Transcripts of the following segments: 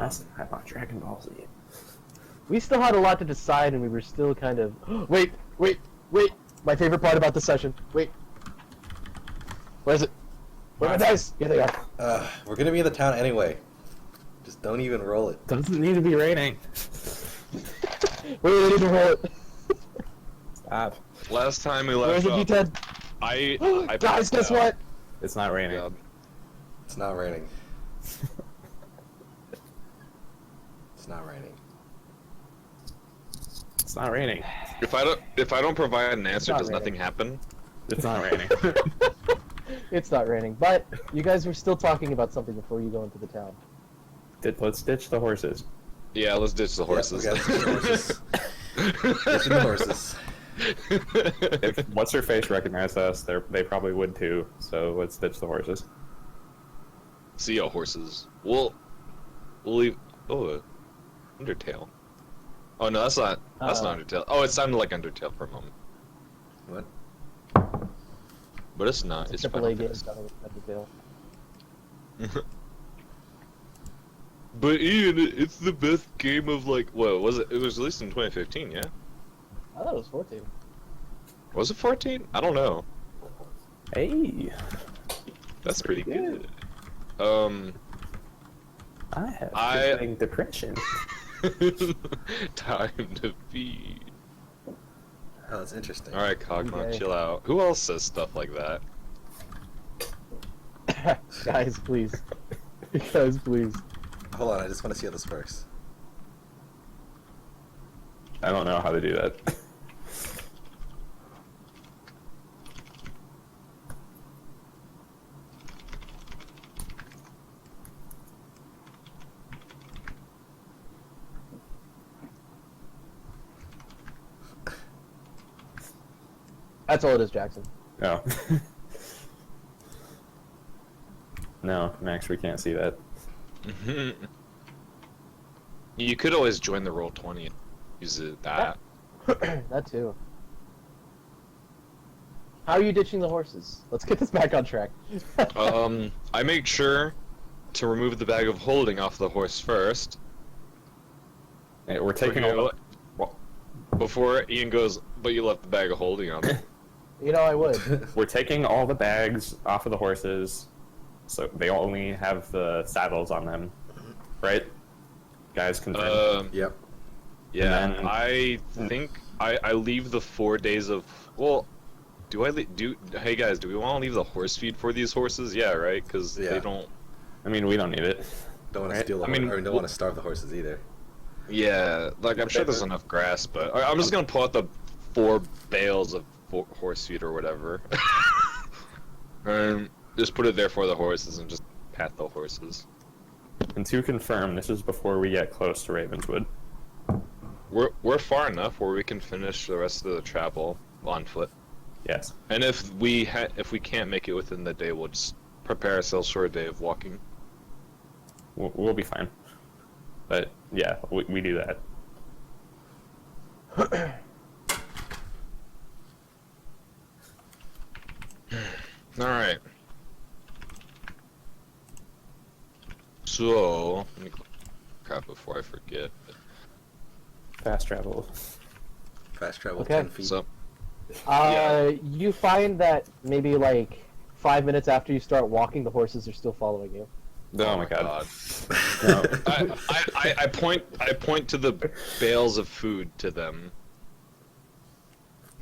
last time I bought Dragon Ball Z. We still had a lot to decide, and we were still kind of... Wait! My favorite part about the session. Wait. Where is it? Where are my dice? Here they are. We're gonna be in the town anyway. Just don't even roll it. Doesn't need to be raining. We really need to roll it. Stop. Last time we left. Where's the D10? I Guys, guess what? It's not raining. God. It's not raining. It's not raining. It's not raining. If I don't provide an answer, not does raining. nothing happen? It's not raining. It's not raining, but you guys were still talking about something before you go into the town. Let's ditch the horses. Yeah, let's ditch the horses. Yeah, we gotta ditch the horses. Ditching the horses. If what's her face recognized us, they probably would too. So let's ditch the horses. See ya, horses. We'll leave. Oh, Undertale. Oh no, that's not. That's not Undertale. Oh, it sounded like Undertale for a moment, What? but it's not. It's Final AAA game Fantasy. starting with Undertale. But Ian, it's the best game of like. What was it? It was released in 2015, yeah. I thought it was 14. Was it 14? I don't know. Hey, That's pretty good. I have I- crippling depression. Time to feed. Oh, that's interesting. All right, Cogma, Okay. chill out. Who else says stuff like that? Guys, please. Guys, please. Hold on, I just want to see how this works. I don't know how to do that. That's all it is, Jackson. No. No, Max, we can't see that. You could always join the Roll20 and use it that. That too. How are you ditching the horses? Let's get this back on track. I make sure to remove the bag of holding off the horse first. Hey, we're taking all the, Before Ian goes, but you left the bag of holding on. You know I would. we're taking all the bags off of the horses, so they only have the saddles on them, right? Guys, confirm. Yep. Yeah, And then- I think I leave the 4 days of. Well, do I Hey guys, do we want to leave the horse feed for these horses? Yeah, right? Because Yeah. they don't. I mean, we don't need it. Don't want to Right. steal the I mean, horse, or don't want to starve the horses either. Yeah, like I'm sure there's enough grass, but I'm just gonna pull out the 4 bales of horse feed or whatever, and just put it there for the horses and just pat the horses. And to confirm, this is before we get close to Ravenswood. We're far enough where we can finish the rest of the travel on foot. Yes. And if we can't make it within the day, we'll just prepare ourselves for a day of walking. We'll be fine. But yeah, we do that. All right. So let me crap before I forget. Fast travel. Fast travel Okay. 10 feet. So You find that maybe like 5 minutes after you start walking, the horses are still following you. Oh my god. No. No. I point to the bales of food to them.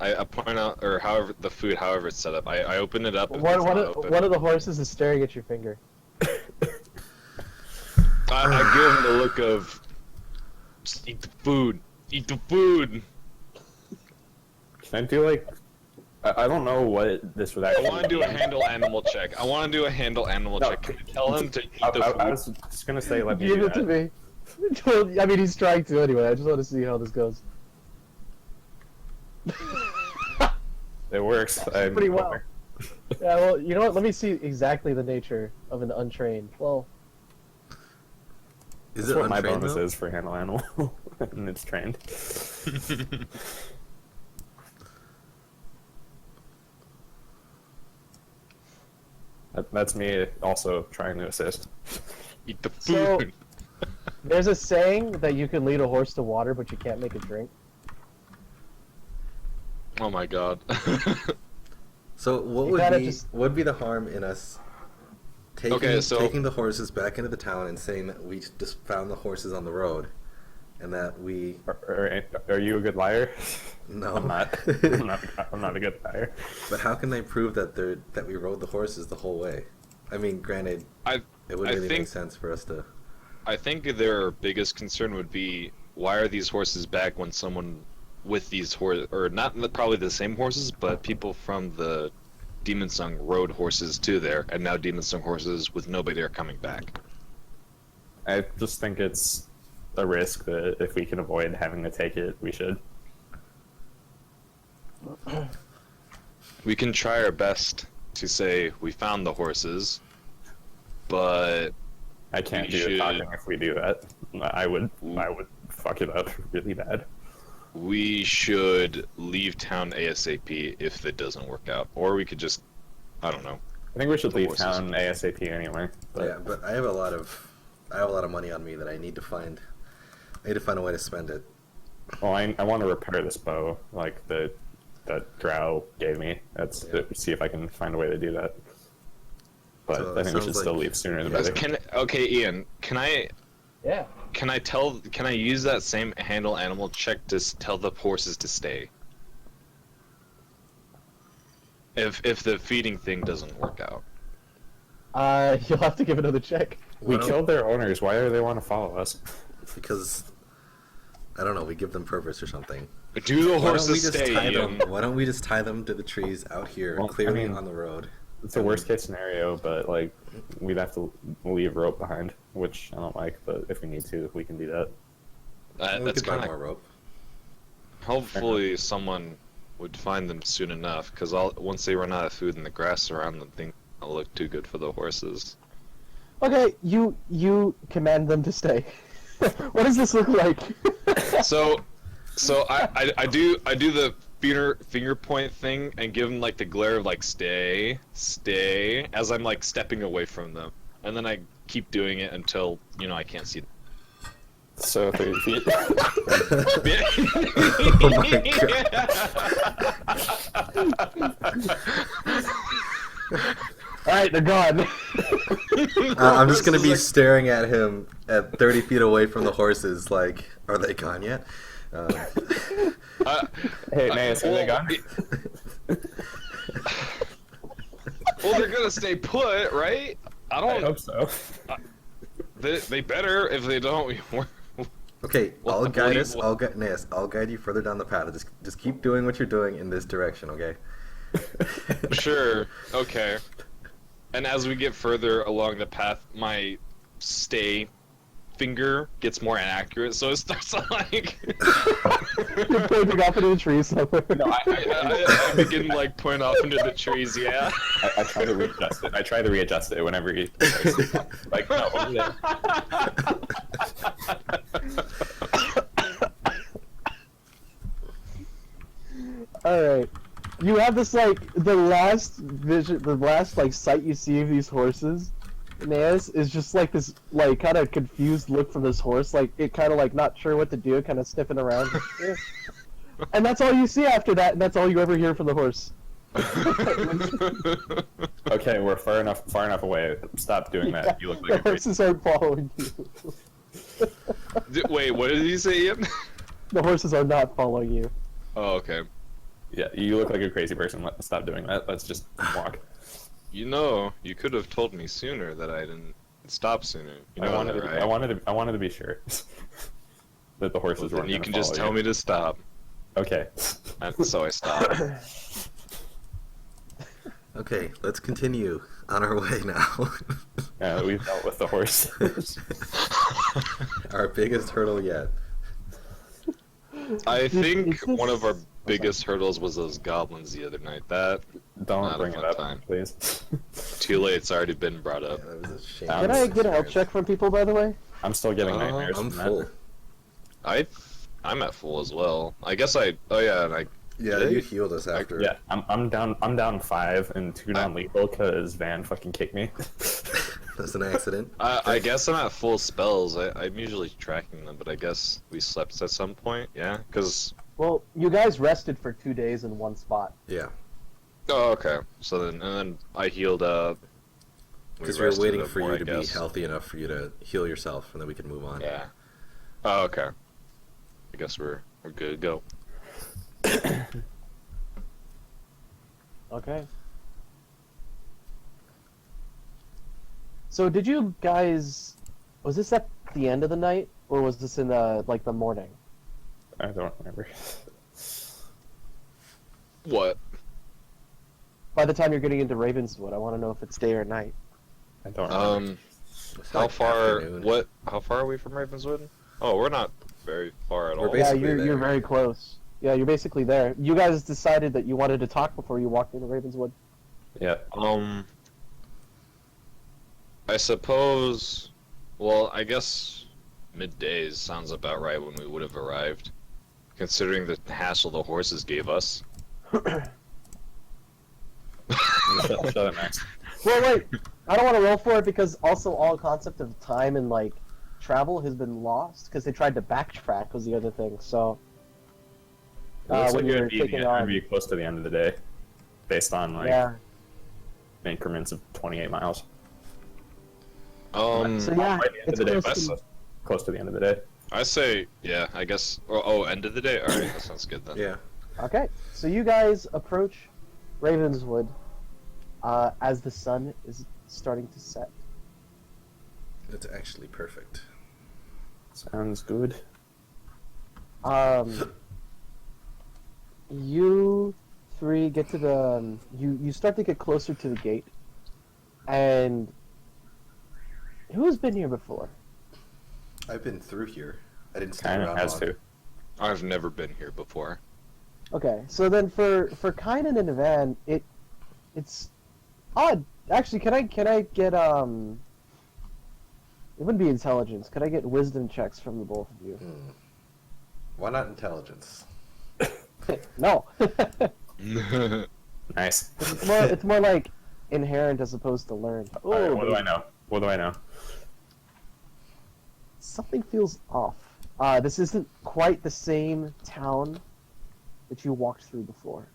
I point out, or however the food, however it's set up. I open it up. If it's not open. One of the horses is staring at your finger. I give him the look of, just eat the food. Eat the food. Can I do like... I don't know what this would I actually want to do a handle animal check. No, check. Can you tell him to eat the food? I was just gonna say let me Give do it to that. me. Well, I mean, he's trying to anyway. I just want to see how this goes. It works. Pretty well. Yeah, well, you know what? Let me see exactly the nature of an untrained. Well, Is That's it what my untrained, bonus though? is for handle animal, and it's trained. That's me also trying to assist. Eat the So- food. There's a saying that you can lead a horse to water, but you can't make it drink. Oh my god. So what You would gotta be just- what would be the harm in us taking Okay, so- taking the horses back into the town and saying that we just found the horses on the road, and that we Are you a good liar? no I'm not. I'm not a good liar. But how can they prove that we rode the horses the whole way? I mean, granted, I it wouldn't I really make think- sense for us to. I think their biggest concern would be, why are these horses back when someone with these horses, or not probably the same horses, but people from the Demon Song rode horses to there, and now Demon Song horses with nobody are coming back. I just think it's a risk that if we can avoid having to take it, we should. We can try our best to say we found the horses, but I can't We do the should- talking if we do that. I would fuck it up really bad. we should leave town ASAP if it doesn't work out. Or we could just, I don't know. I think we should The leave horses. town ASAP anyway. But Yeah, but I have a lot of money on me that I need to find. I need to find a way to spend it. well, I want to repair this bow, like that Drow gave me. That's Yeah. see if I can find a way to do that. But So I it think we should sounds still like- leave sooner the Yeah. better. Okay, Ian, can I Yeah. can I use that same handle animal check to tell the horses to stay? If the feeding thing doesn't work out. You'll have to give another check. We Why don't- killed their owners. Why do they want to follow us? because I don't know. We give them purpose or something. Do the Why don't we horses just stay, tie Ian? them? Why don't we just tie them to the trees out here, Well, I clearly mean- on the road? It's a worst case scenario, but like we'd have to leave rope behind, which I don't like. But if we need to, we can do that. We That's could buy kind more of. rope. Hopefully, someone would find them soon enough, because once they run out of food and the grass around them, things don't look too good for the horses. Okay, you command them to stay. What does this look like? So I do the finger point thing and give them like the glare of like stay as I'm like stepping away from them, and then I keep doing it until I can't see them. So 30 feet. Oh All right, they're gone. I'm just gonna This be is staring at him at 30 feet away from the horses. Like, are they gone yet? Hey, Naeus, are they gone? Well, they're gonna stay put, right? I I don't. hope so. They better. If they don't, Okay, Well, I'll guide us. well- I'll guide you further down the path. Just keep doing what you're doing in this direction, okay? Sure. Okay. And as we get further along the path, my stay finger gets more inaccurate, so it starts to like. You're pointing off into the trees somewhere. No, I begin like pointing off into the trees. Yeah. I try to readjust it. I try to readjust it whenever he like no over there. All right. You have this like the last vision, the last like sight you see of these horses. Naeus is just like this like kind of confused look from this horse, like it kind of like not sure what to do, kind of sniffing around. And that's all you see after that, and that's all you ever hear from the horse. Okay, we're far enough away. Stop doing that. You look The like a crazy. horses aren't following you. Wait, what did he say, Ian? The horses are not following you. Oh, okay. Yeah, you look like a crazy person. Stop doing that. Let's just walk. You could have told me sooner that I didn't stop sooner. You know I wanted, that, right? I wanted to be sure that the horses Well, weren't. then you gonna can just follow tell you. me to stop, Okay. and so I stopped. Okay, let's continue on our way now. We've dealt with the horses. Our biggest hurdle yet. I think Is this- one of our biggest hurdles was those goblins the other night. That Don't Not a bring it fun up, time. please. too late. It's already been brought Yeah, up. that was a shame. Can I get a health check from people, by the way? I'm still getting nightmares. I'm from that. full. I'm at full as well. I guess I. Oh yeah, and I. Yeah, Did I? you healed us after. Yeah, I'm down 5 and 2 non-lethal because Van fucking kicked me. That's an accident. I guess I'm at full spells. I'm usually tracking them, but I guess we slept at some point. Yeah, because. Well, you guys rested for 2 days in one spot. Yeah. Oh, okay. So then I healed up. Because we were rested waiting up for more, you I to be guess. healthy enough for you to heal yourself, and then we can move on. Yeah. Oh, okay. I guess we're good to go. Okay. So did you guys... Was this at the end of the night? Or was this in the, like, the morning? I don't remember. What? By the time you're getting into Ravenswood, I want to know if it's day or night. I don't remember. It's How like far? afternoon. How far are we from Ravenswood? Oh, we're not very far at We're all. Yeah, basically you're there. very close. Yeah, you're basically there. You guys decided that you wanted to talk before you walked into Ravenswood. Yeah. I suppose. Well, I guess middays sounds about right when we would have arrived, considering the hassle the horses gave us. Shut it, Max. Well, wait. I don't want to roll for it because also all concept of time and, like, travel has been lost because they tried to backtrack was the other thing, so... It looks when like you it were would be, taking it'd on... be close to the end of the day, based on like Yeah. increments of 28 miles. So yeah, By the end it's of the day, close but to... close to the end of the day. I say, yeah, I guess. Oh, end of the day. All right, that sounds good then. Yeah. Okay, so you guys approach Ravenswood as the sun is starting to set. It's actually perfect. Sounds good. You three get to the you start to get closer to the gate, and who's been here before? I've been through here. I didn't stay Kind of around has long. to. I've never been here before. Okay, so then for Kynan and Van, it's odd. Actually, can I get it wouldn't be intelligence. Could I get wisdom checks from the both of you? Why not intelligence? No. Nice. It's more like inherent as opposed to learned. All right, Oh, what do I know? What do I know? something feels off. This isn't quite the same town that you walked through before.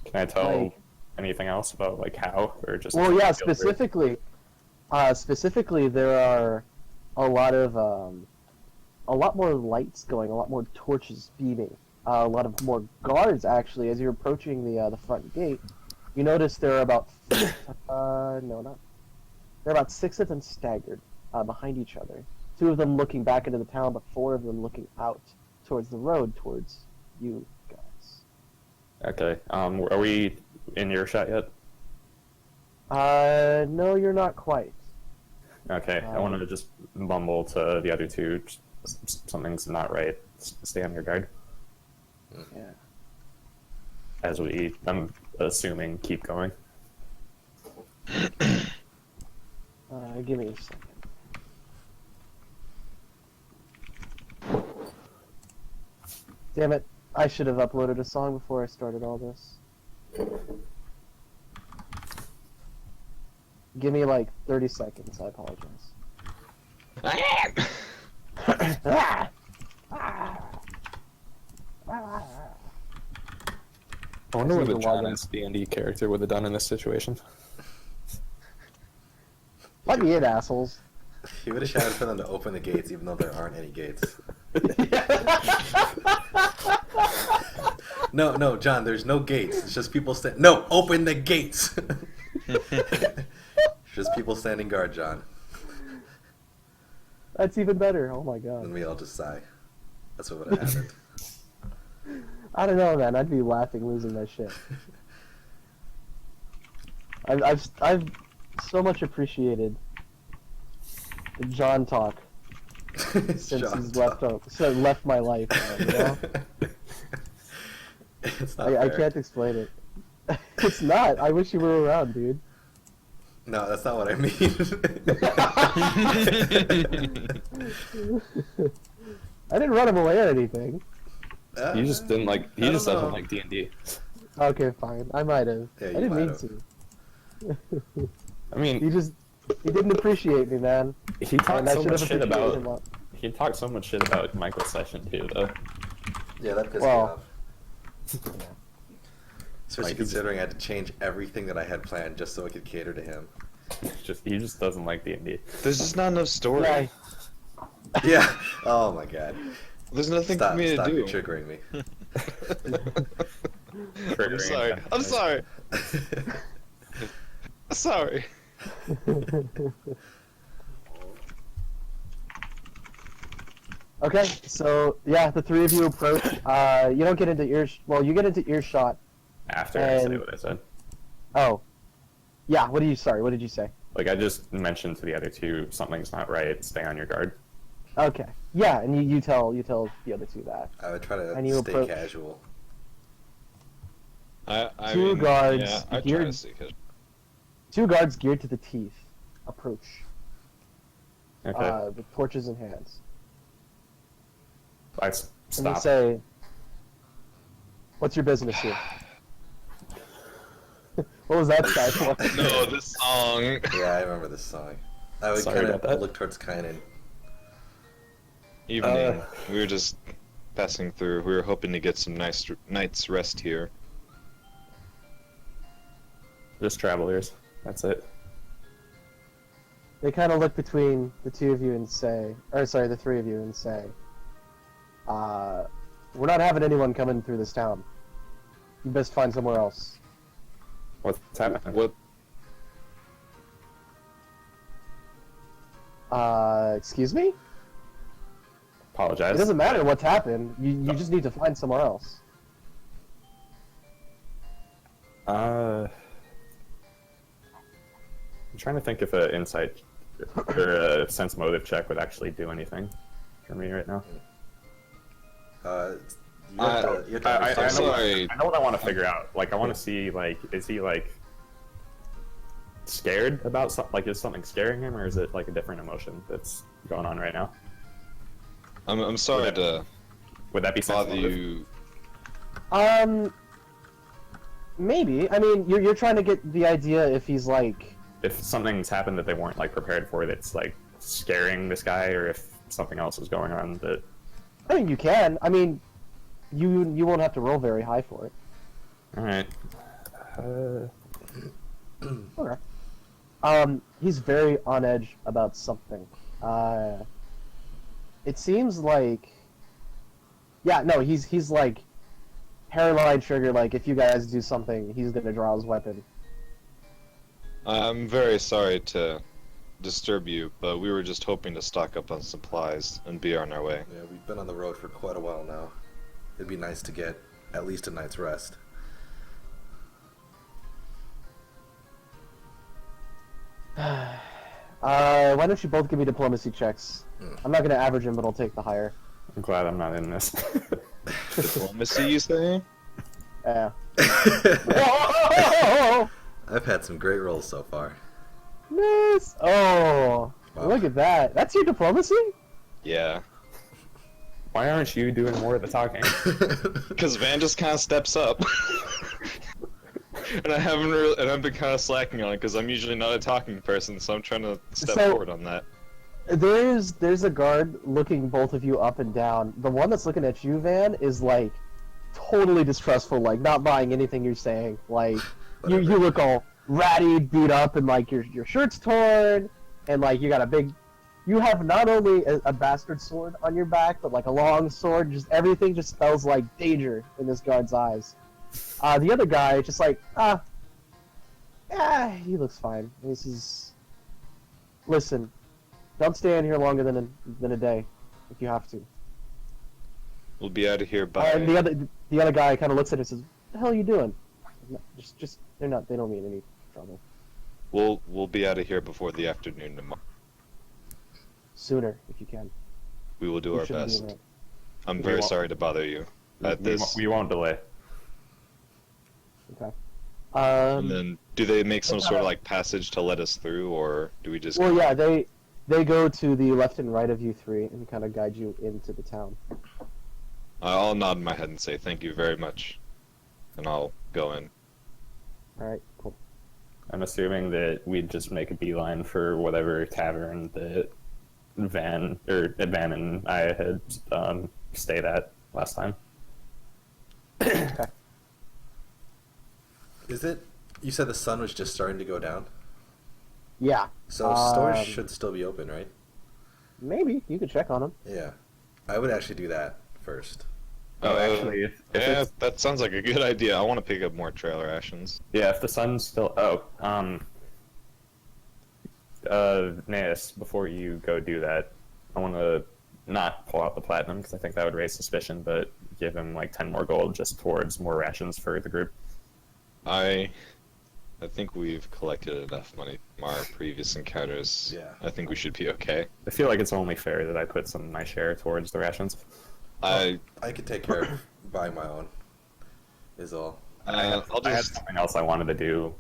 Can I tell Like- anything else about like how or just? Well, yeah, feel free? specifically, there are a lot more lights going, a lot more torches beaming, a lot of more guards actually. As you're approaching the front gate, you notice there are about there are about 6 of them staggered behind each other. 2 of them looking back into the town, but 4 of them looking out towards the road towards you guys. Okay. Are we in earshot yet? No, you're not quite. Okay. I want to just mumble to the other 2. Something's not right. Stay on your guard. Yeah. As we, I'm assuming, keep going. Give me a second. Damn it. I should have uploaded a song before I started all this. Give me like 30 seconds, I apologize. Ah! I wonder I what need the to log John in. as D&D character would have done in this situation. Let me in, assholes. He would have shouted for them to open the gates, even though there aren't any gates. No, John, there's no gates. It's just people No, open the gates! Just people standing guard, John. That's even better. Oh my god. And we all just sigh. That's what would have happened. I don't know, man. I'd be laughing, losing my shit. I've so much appreciated the John talk since John he's talk. left my life. You know? It's not I fair. can't explain it. It's not. I wish you were around, dude. No, that's not what I mean. I didn't run him away or anything. He just didn't like. He I just don't doesn't know. like D&D. Okay, fine. I might have. Yeah, I you didn't might mean have. to. I mean, He just He didn't appreciate me, man. He And talked I so should much have shit appreciated him about. more. He talked so much shit about Michael's session too, though. Yeah, that pissed Well, me off. Especially Like, considering I had to change everything that I had planned just so I could cater to him. He just doesn't like D&D. There's just not enough story. Yeah, Yeah. Oh my god. There's nothing Stop! for me to Stop! do. You're triggering me. I'm sorry. I'm sorry. Sorry. Okay, so yeah, the three of you approach. You don't get into well, you get into earshot. After I say And- what I said. Oh, yeah. What did you say? Like, I just mentioned to the other two, something's not right, stay on your guard. Okay, yeah, and you tell the other two that. I would try And to you stay approach. casual. I Two mean, guards Yeah, I try geared- to stay casual. Two guards geared to the teeth approach, Okay. with torches in hands, I and they stop. say, "What's your business here?" What was that guy for? No, this song. Yeah, I remember this song. I would Sorry kind about that. of look towards Kynan. Evening. We were just passing through. We were hoping to get some nice night's rest here. Just travelers. That's it. They kind of look between the two of you and say, or sorry, the three of you and say, "We're not having anyone coming through this town. You best find somewhere else." What's happening? What? Excuse me? Apologize. It doesn't matter what's happened. You just need to find somewhere else. I'm trying to think if an insight or a sense motive check would actually do anything for me right now. You have to, you have to I understand- know, sorry. I know what I want to figure out. Like, I want to see, like, is he, like, scared about something? Like, is something scaring him, or is it, like, a different emotion that's going on right now? I'm sorry Okay. to Would that be sense bother motive? you. Maybe. I mean, you're trying to get the idea if he's like. If something's happened that they weren't, like, prepared for that's, like, scaring this guy, or if something else is going on that... I mean, you can. I mean, you won't have to roll very high for it. Alright. Okay. He's very on edge about something. It seems like. Yeah, no, he's like hairline trigger. Like, if you guys do something, he's gonna draw his weapon. I'm very sorry to disturb you, but we were just hoping to stock up on supplies and be on our way. Yeah, we've been on the road for quite a while now. It'd be nice to get at least a night's rest. Why don't you both give me diplomacy checks? I'm not gonna average him, but I'll take the higher. I'm glad I'm not in this. Diplomacy, you say? Yeah. Oh! I've had some great rolls so far. Nice. Oh, Wow. look at that. That's your diplomacy? Yeah. Why aren't you doing more of the talking? Because Van just kind of steps up. And I haven't really, and I've been kind of slacking on it because I'm usually not a talking person, so I'm trying to step So- forward on that. There's a guard looking both of you up and down. The one that's looking at you, Van, is like totally distrustful, like not buying anything you're saying. Like you look all ratty, beat up, and like your shirt's torn, and like you have not only a bastard sword on your back, but like a long sword. Just everything just spells like danger in this guard's eyes. The other guy just like he looks fine. Listen. Don't stay in here longer than a day, if you have to. We'll be out of here by. And the other guy kind of looks at it and says, "What the hell are you doing?" Just they don't mean any trouble. We'll be out of here before the afternoon tomorrow. Sooner, if you can. We will do You our shouldn't be best. around. I'm We very won't- sorry to bother you at this. We won't delay. Okay. And then, do they make some sort of like passage to let us through, or do we just? Well, yeah, they go to the left and right of you three and kind of guide you into the town. I'll nod my head and say thank you very much, and I'll go in. All right, cool. I'm assuming that we'd just make a beeline for whatever tavern that Van and I had stayed at last time. Okay. Is it? You said the sun was just starting to go down, Yeah. so stores should still be open, right? Maybe you could check on them. Yeah, I would actually do that first. Oh, actually, if yeah, it's- that sounds like a good idea. I want to pick up more trailer rations. yeah, if the sun's still Naeus, before you go do that, I want to not pull out the platinum because I think that would raise suspicion, but give him like 10 more gold just towards more rations for the group. I think we've collected enough money from our previous encounters. Yeah. I think we should be okay. I feel like it's only fair that I put some of my share towards the rations. I could take care of buying my own. Is all. I'll I had just something else I wanted to do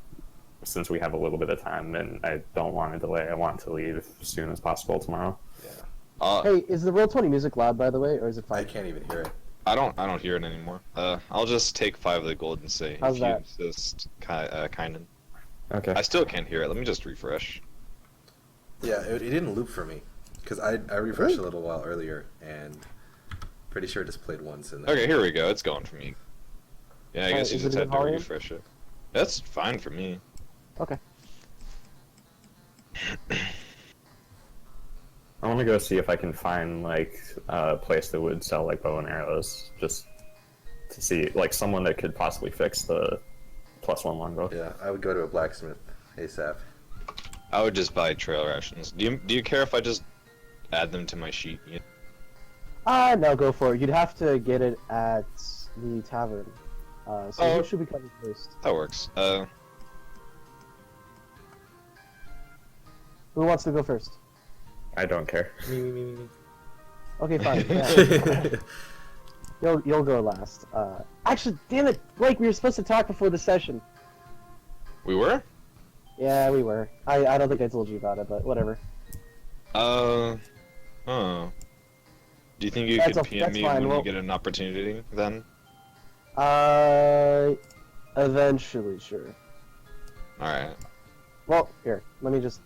since we have a little bit of time, and I don't want to delay. I want to leave as soon as possible tomorrow. Yeah. Hey, is the Roll20 music loud, by the way, or is it I fine? can't even hear it. I don't hear it anymore. I'll just take 5 of the gold and say How's if that? you insist, Kynan. Okay. I still can't hear it. Let me just refresh. Yeah, it didn't loop for me because I refreshed a little while earlier and pretty sure it just played once and then. Okay, here we go. It's going for me. Yeah, I guess you is it just in had to volume? refresh it. That's fine for me. Okay. I want to go see if I can find like a place that would sell like bow and arrows, just to see like someone that could possibly fix the +1 longbow. Yeah, I would go to a blacksmith ASAP. I would just buy trail rations. Do you care if I just add them to my sheet? Yeah. No, go for it. You'd have to get it at the tavern. So Oh. who should be coming first? That works. Who wants to go first? I don't care. Me. Okay, fine. Yeah. You'll go last. Actually, damn it, Blake, we were supposed to talk before the session. We were? Yeah, we were. I don't think I told you about it, but whatever. Oh. Do you think you could PM that's me fine. when Well- you get an opportunity then? Eventually, sure. Alright. Well, here, let me just...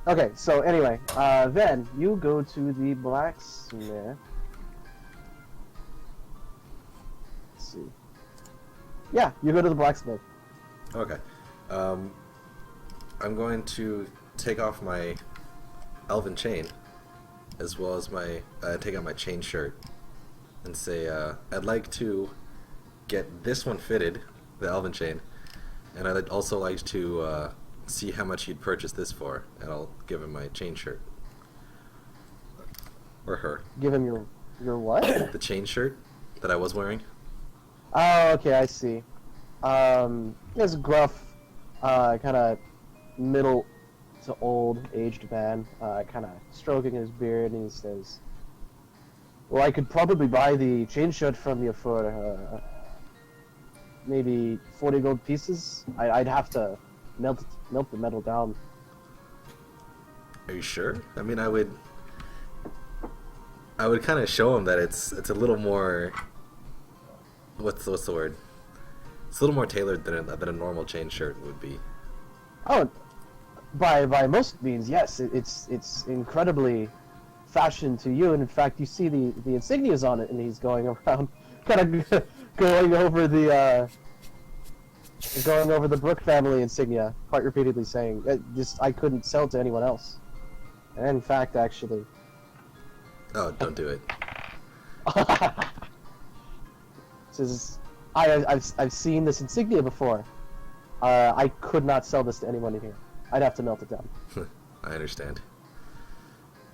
Okay, so anyway, then you go to the blacksmith. Let's see. Yeah, you go to the blacksmith. Okay. I'm going to take off my elven chain, as well as my take out my chain shirt, and say I'd like to get this one fitted, the elven chain, and I'd also like to see how much you'd purchase this for, and I'll give him my chain shirt. Or her. Give him your what? The chain shirt that I was wearing. Oh, okay, I see. He has a gruff, kind of middle to old aged man, kind of stroking his beard, and he says, "Well, I could probably buy the chain shirt from you for maybe 40 gold pieces. I'd have to melt the metal down." Are you sure? I mean, I would kind of show him that it's a little more. What's the word? It's a little more tailored than a normal chain shirt would be. Oh, by most means, yes. It's incredibly fashioned to you, and in fact, you see the insignias on it, and he's going around, kind of going over the Brook family insignia, quite repeatedly saying, I couldn't sell to anyone else." And in fact, actually, Oh, don't do it. says, I've seen this insignia before. I could not sell this to anyone in here. I'd have to melt it down. I understand.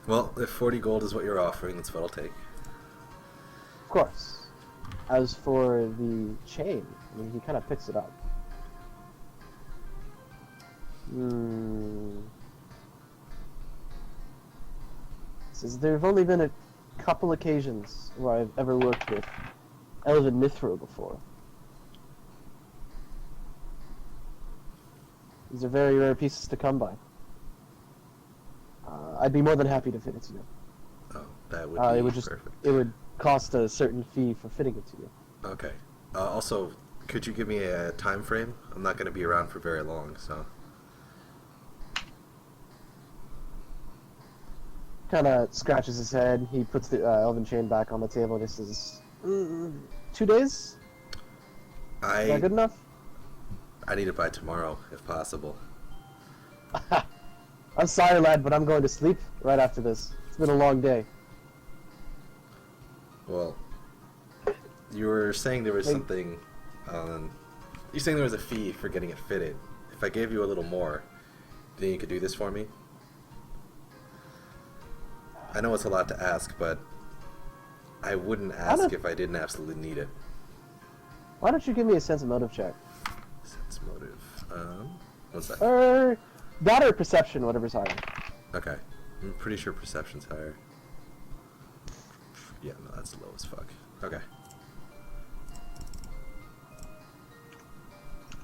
Well, if 40 gold is what you're offering, that's what I'll take. Of course. As for the chain, I mean, he kind of picks it up. Says there have only been a couple occasions where I've ever worked with Elven Mithril before. These are very rare pieces to come by. I'd be more than happy to fit it to you. Oh, that would be it would just perfect. it would cost a certain fee for fitting it to you. Okay. Also, Could you give me a time frame? I'm not going to be around for very long, so. Kind of scratches his head. He puts the elven chain back on the table and he says, 2 days? Is that good enough? I need it by tomorrow, if possible. I'm sorry, lad, but I'm going to sleep right after this. It's been a long day. Well, you were saying there was something. You're saying there was a fee for getting it fitted. If I gave you a little more, do you think you could do this for me? I know it's a lot to ask, but I wouldn't ask if I didn't absolutely need it. Why don't you give me a sense of motive check? Sense motive. One second. Or that or perception, whatever's higher. Okay. I'm pretty sure perception's higher. Yeah, no, that's low as fuck. Okay.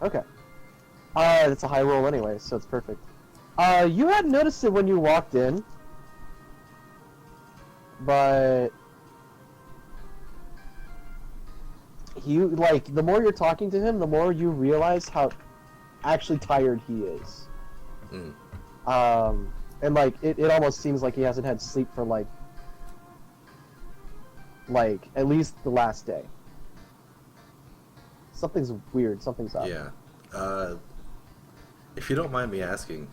Okay. It's a high roll anyway, so it's perfect. You hadn't noticed it when you walked in, but the more you're talking to him, the more you realize how actually tired he is. And it almost seems like he hasn't had sleep for like at least the last day. Something's weird, something's up. Yeah. If you don't mind me asking,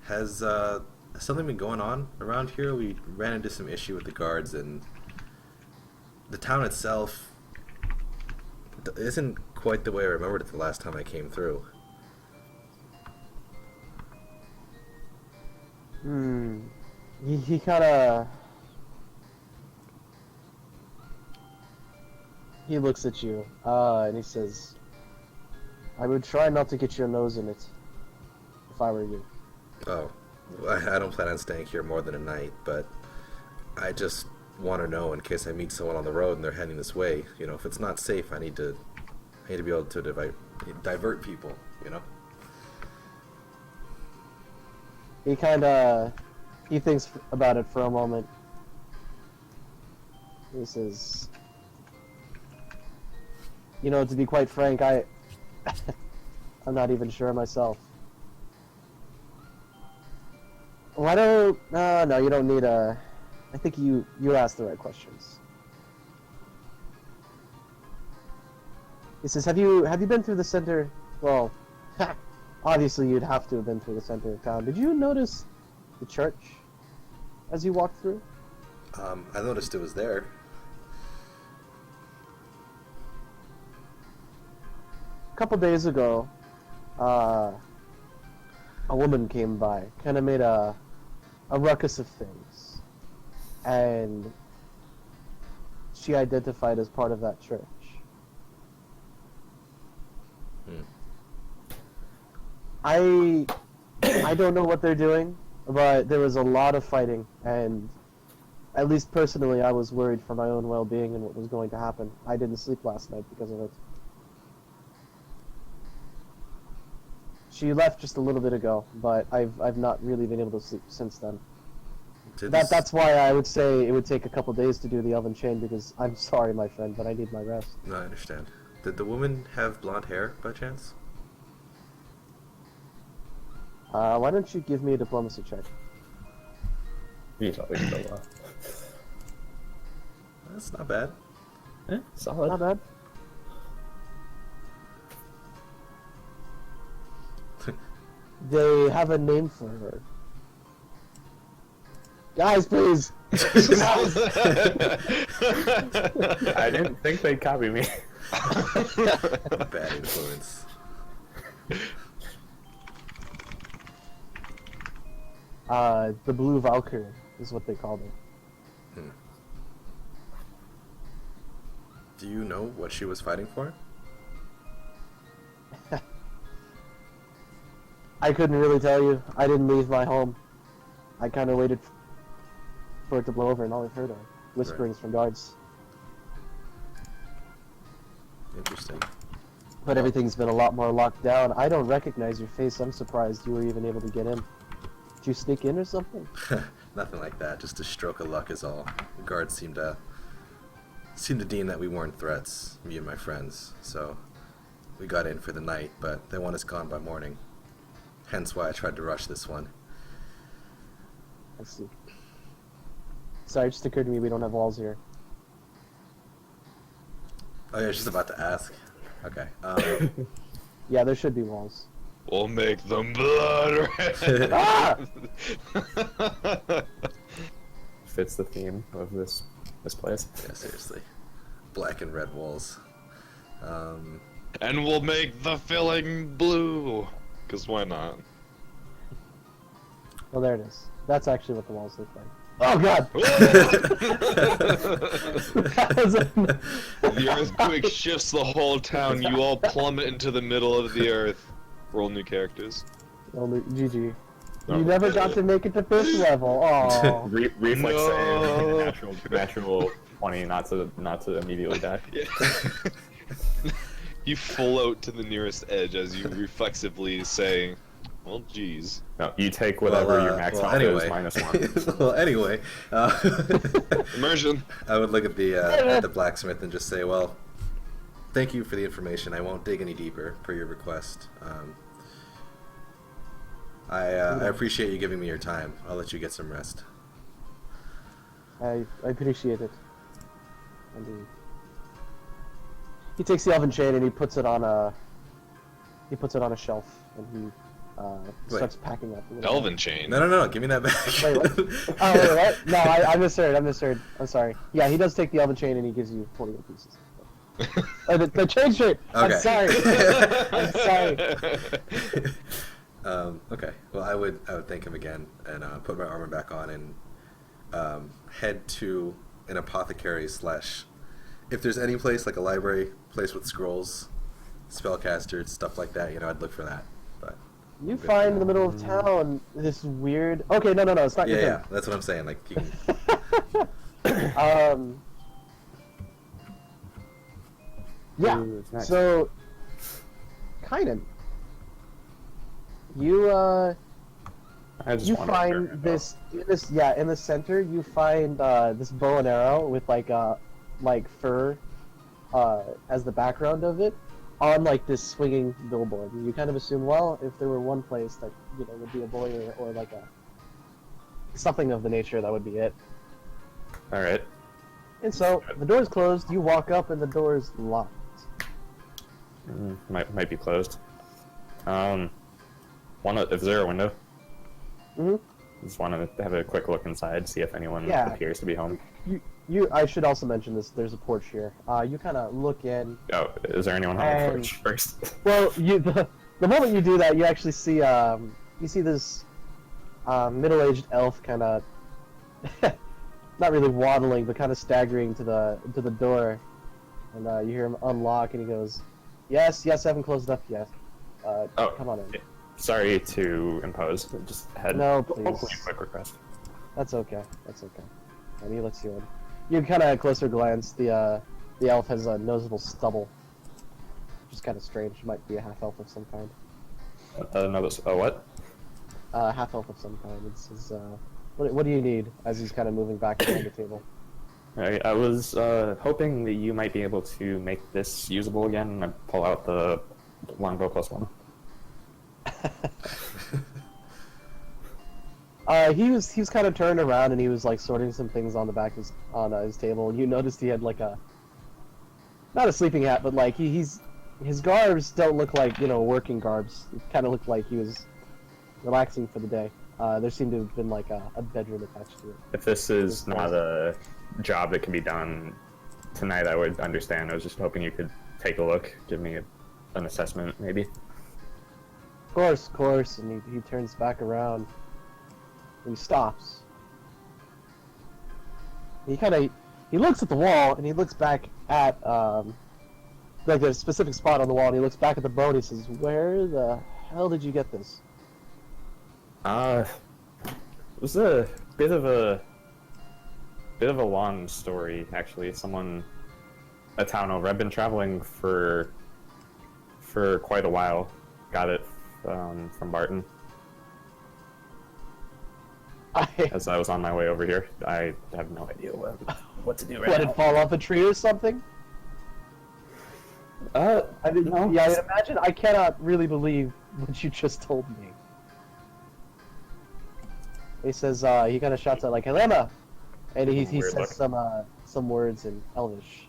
has something been going on around here? We ran into some issue with the guards, and the town itself isn't quite the way I remembered it the last time I came through. He kind of... He looks at you, and he says, I would try not to get your nose in it, if I were you. Oh, I don't plan on staying here more than a night, but I just want to know in case I meet someone on the road and they're heading this way. You know, if it's not safe, I need to be able to divert people. You know. He thinks about it for a moment. He says, you know, to be quite frank, I'm not even sure myself. Why don't... No, you don't need a... I think you asked the right questions. He says, have you been through the center? Well, obviously you'd have to have been through the center of town. Did you notice the church as you walked through? I noticed it was there. A couple days ago, a woman came by, kind of made a ruckus of things, and she identified as part of that church. I don't know what they're doing, but there was a lot of fighting, and at least personally I was worried for my own well-being and what was going to happen. I didn't sleep last night because of it. She left just a little bit ago, but I've not really been able to sleep since then. That's why I would say it would take a couple days to do the elven chain, because I'm sorry, my friend, but I need my rest. No, I understand. Did the woman have blonde hair by chance? Why don't you give me a diplomacy check? Usually so well. That's not bad. Solid. Not bad. They have a name for her. Guys, please! I didn't think they'd copy me. Bad influence. The Blue Valkyrie is what they called it. Do you know what she was fighting for? I couldn't really tell you. I didn't leave my home. I kind of waited for it to blow over, and all I heard are whisperings from guards. Interesting. But everything's been a lot more locked down. I don't recognize your face. I'm surprised you were even able to get in. Did you sneak in or something? Nothing like that. Just a stroke of luck is all. The guards seem to seemed to deem that we weren't threats, me and my friends, so we got in for the night, but they want us gone by morning. Hence why I tried to rush this one. I see. Sorry, it just occurred to me we don't have walls here. Oh yeah, I was just about to ask. Okay. Yeah, there should be walls. We'll make them blood red. Ah! Fits the theme of this place. Yeah, seriously. Black and red walls. And we'll make the filling blue. Cause why not? Well, there it is. That's actually what the walls look like. Oh god! That was The earthquake shifts the whole town. You all plummet into the middle of the earth. Roll new characters. Only GG. Oh. You never got to make it to fifth level. Oh. Reflex No. save, natural 20, not to immediately die. Yeah. You float to the nearest edge as you reflexively say, "Well, geez." No, you take whatever your max health is minus 1. Well, anyway, Immersion. I would look at the blacksmith and just say, well, thank you for the information. I won't dig any deeper per your request. I appreciate you giving me your time. I'll let you get some rest. I appreciate it. Indeed. He takes the elven chain and he puts it on a shelf and he starts packing up. Elven chain. No, give me that back. Wait, what? Oh, wait, what? No, I misheard. I'm sorry. Yeah, he does take the elven chain and he gives you 40 gold pieces. The chain shirt. Okay. I'm sorry. I'm sorry. Okay. Well, I would thank him again and put my armor back on and head to an apothecary / if there's any place like a library place with scrolls, spellcasters, stuff like that, I'd look for that. But You find in the middle of town this weird. Okay, no, it's not your yeah, thing. that's what I'm saying. Like, you can... Yeah. Ooh, nice. So, Kynan, you I just you wanted to find figure it this in the center. You find this bow and arrow with like fur as the background of it on like this swinging billboard. And you kind of assume, well, if there were one place that would be a boy or like a something of the nature, that would be it. out. All right. And so the door's closed. You walk up and the door's locked. Might be closed. Is there a window? Mm-hmm. Just want to have a quick look inside, see if anyone Yeah. appears to be home. I should also mention this. There's a porch here. You kind of look in. Oh, is there anyone on the And- porch first? Well, the moment you do that, you actually see this middle-aged elf kind of not really waddling, but kind of staggering to the door, and you hear him unlock, and he goes, "Yes, I haven't closed up yet. Come on in." Sorry to impose. Just had No, please. hopefully a quick request. That's okay. And he lets you in. You kind of at a closer glance, the elf has a noticeable stubble, which is kind of strange. It might be a half elf of some kind. What? Half elf of some kind. It's his, what do you need? As he's kind of moving back behind the table. I was hoping that you might be able to make this usable again. I pull out the longbow +1. He was kind of turned around and he was like sorting some things on the back on his table. And you noticed he had like not a sleeping hat, but like his garbs don't look like working garbs. It kind of looked like he was relaxing for the day. There seemed to have been like a bedroom attached to it. If this is not a job that can be done tonight, I would understand. I was just hoping you could take a look, give me an assessment, maybe. Of course. And he turns back around. And he stops. He looks at the wall and he looks back at like a specific spot on the wall and he looks back at the bow and he says, "Where the hell did you get this?" It was a bit of a long story, actually. A town over. I've been traveling for quite a while. Got it from Barton as I was on my way over here. I have no idea what to do What, did it fall off a tree or something? I mean, no. yeah, I imagine. I cannot really believe what you just told me. He says, he kind of shouts out like "Helena," and he Weird says look. some words in Elvish.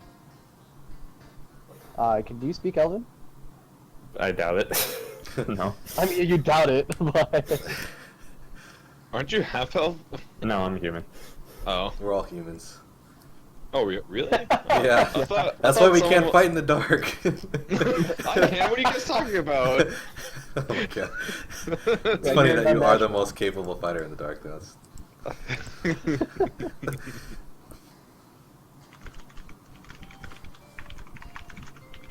Do you speak Elven? I doubt it. No. I mean, you doubt it, but Aren't you half elf? No, I'm human. Oh. We're all humans. Oh, really? Yeah. I thought That's why we someone can't fight in the dark. I can't. What are you guys talking about? Oh my god. It's Yeah, funny you're that you are the unnatural. most capable fighter in the dark, though.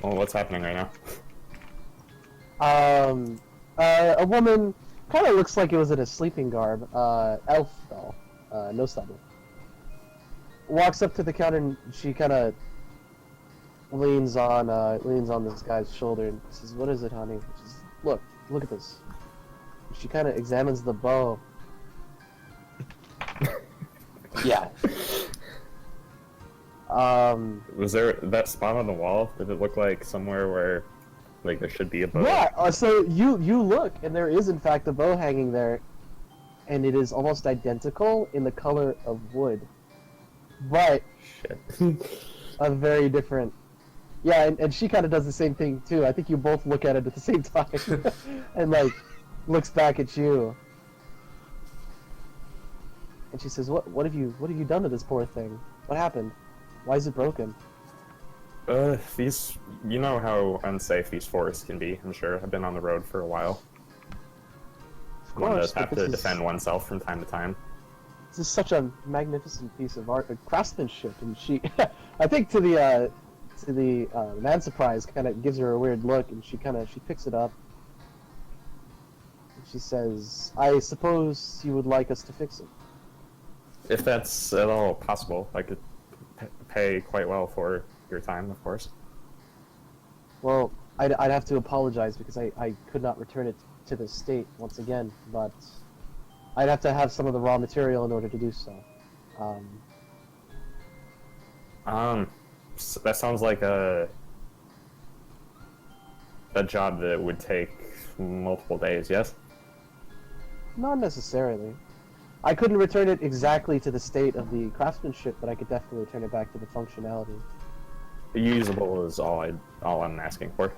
Well, what's happening right now? A woman kind of looks like it was in a sleeping garb. Elf though, no stubble. Walks up to the counter and she kind of leans on this guy's shoulder and says, "What is it, honey?" She says, look at this." She kind of examines the bow. Yeah. Was there that spot on the wall? Did it look like somewhere where, like, there should be a bow? Yeah. So you look, and there is in fact a bow hanging there, and it is almost identical in the color of wood, but Shit. a very different. Yeah, and she kind of does the same thing too. I think you both look at it at the same time, and like looks back at you. And she says, "What have you done to this poor thing? What happened? Why is it broken?" You know how unsafe these forests can be, I'm sure. I've been on the road for a while. Of One course, does have but to this is- defend oneself from time to time. This is such a magnificent piece of art, craftsmanship, and she, I think to the man's surprise, kind of gives her a weird look, and she picks it up. And she says, "I suppose you would like us to fix it." If that's at all possible, I could pay quite well for your time, of course. Well, I'd have to apologize because I could not return it to the state once again, but I'd have to have some of the raw material in order to do so. That sounds like a job that would take multiple days, yes? Not necessarily. I couldn't return it exactly to the state of the craftsmanship, but I could definitely return it back to the functionality. Usable is all I'm asking for.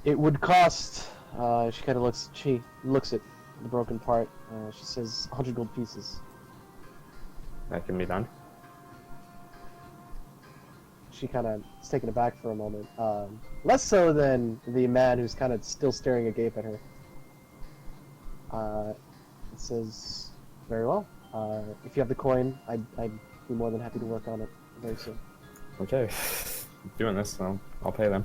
It would cost. She looks at the broken part. She says 100 gold pieces. That can be done. She kind of is taken aback for a moment. Less so than the man who's kind of still staring agape at her. It says, "Very well. If you have the coin, I'd be more than happy to work on it very soon." Okay. Doing this, so I'll pay them.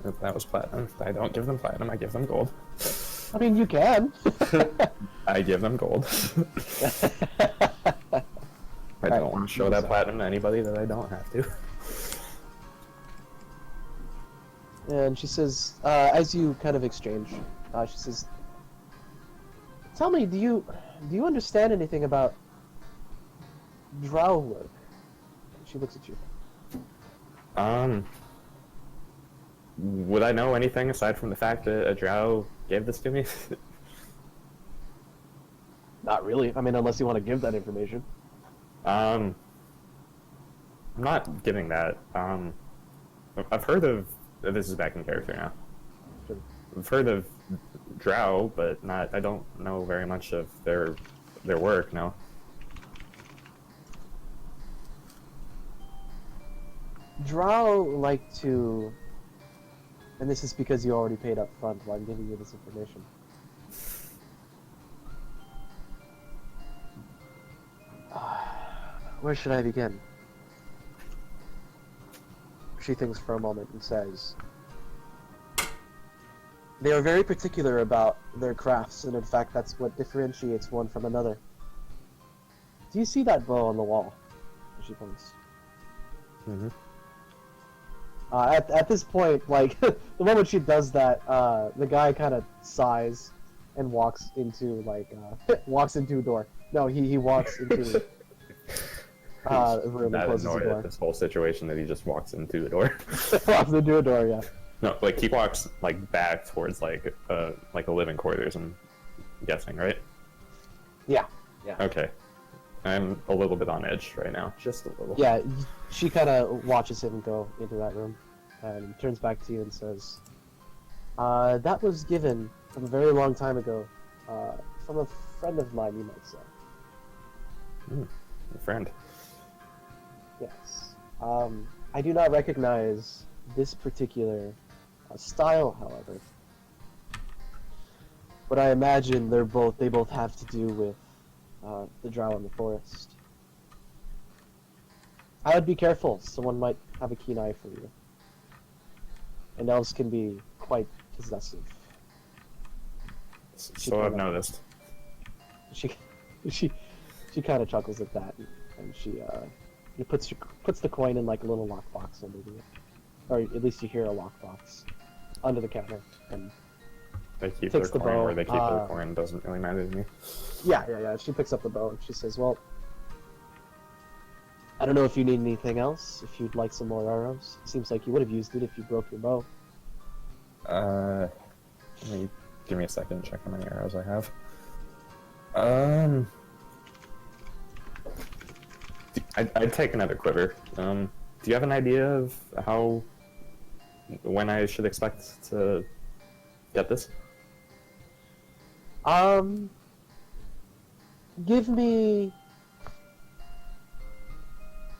If that was platinum. If I don't give them platinum, I give them gold. I mean, you can. I give them gold. I don't want to show that platinum to anybody that I don't have to. And she says, as you kind of exchange, she says, "Tell me, do you understand anything about drow work?" She looks at you. Would I know anything aside from the fact that a drow gave this to me? Not really. I mean, unless you want to give that information. I'm not giving that. I've heard of. This is back in character now. Sure. I've heard of drow, but not. I don't know very much of their work. No. Drow like to, and this is because you already paid up front while I'm giving you this information. Where should I begin? She thinks for a moment and says, "They are very particular about their crafts, and in fact that's what differentiates one from another. Do you see that bow on the wall?" She points. Mm-hmm. At this point, like, the moment she does that, the guy kind of sighs, and walks into like walks into a door. No, he walks into a room and That closes the annoyed door. at this whole situation that he just walks into the door. Walks into a door, yeah. No, like he walks like back towards like a living quarters. I'm guessing, right? Yeah. Okay. I'm a little bit on edge right now, just a little. Yeah, she kind of watches him go into that room and turns back to you and says, that was given from a very long time ago, from a friend of mine, you might say. A friend. Yes. I do not recognize this particular style, however. But I imagine they both have to do with the drow in the forest. I would be careful. Someone might have a keen eye for you. And elves can be quite possessive. So I've noticed. She kind of chuckles at that, and she puts the coin in like a little lockbox under the, or at least you hear a lockbox under the counter, and They keep their takes the coin bow, where they keep their coin. Doesn't really matter to me. yeah. She picks up the bow and she says, "Well, I don't know if you need anything else. If you'd like some more arrows, seems like you would have used it if you broke your bow." Let me give me a second. Check how many arrows I have. I'd take another quiver. Do you have an idea of when I should expect to get this? Give me.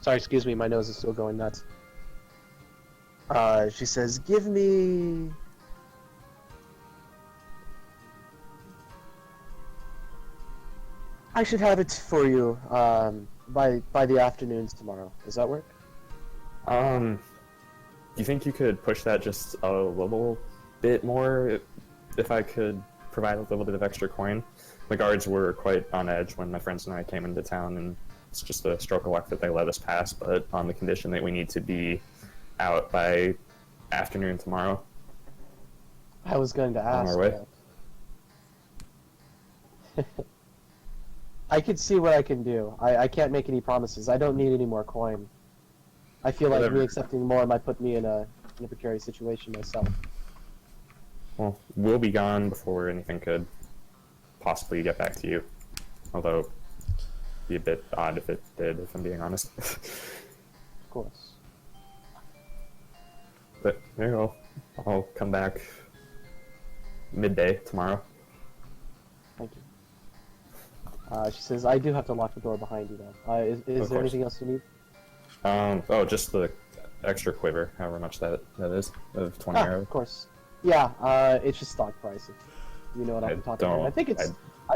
Sorry, excuse me. My nose is still going nuts. She says, "Give me." I should have it for you by the afternoons tomorrow. Does that work? Do you think you could push that just a little bit more if I could provide a little bit of extra coin? The guards were quite on edge when my friends and I came into town, and it's just a stroke of luck that they let us pass, but on the condition that we need to be out by afternoon tomorrow. I was going to On ask. our way. I could see what I can do. I can't make any promises. I don't need any more coin. I feel like Whatever. me accepting more might put me in a precarious situation myself. Well, we'll be gone before anything could possibly get back to you. Although, it'd be a bit odd if it did, if I'm being honest. Of course. But there you go. I'll come back midday tomorrow. Thank you. She says, "I do have to lock the door behind you, though. Is Of there course. anything else you need?" Oh, just the extra quiver, however much that is, of 20 Ah, arrows. of course. Yeah, it's just stock price. If you know what I'm talking about. I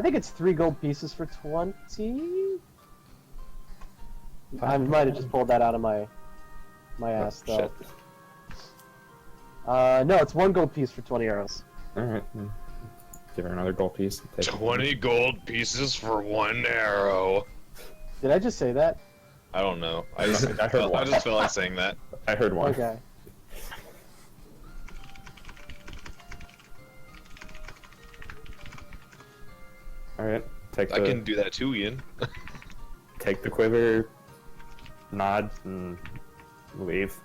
think it's 3 gold pieces for 20. I might have just pulled that out of my ass, though. Shit. No, it's 1 gold piece for 20 arrows. Alright. Give her another gold piece. Take it. 20 gold pieces for 1 arrow. Did I just say that? I don't know. I just I heard one. felt like saying that. I heard one. Okay. Alright. Take I the can do that too, Ian. take the quiver, nod, and leave.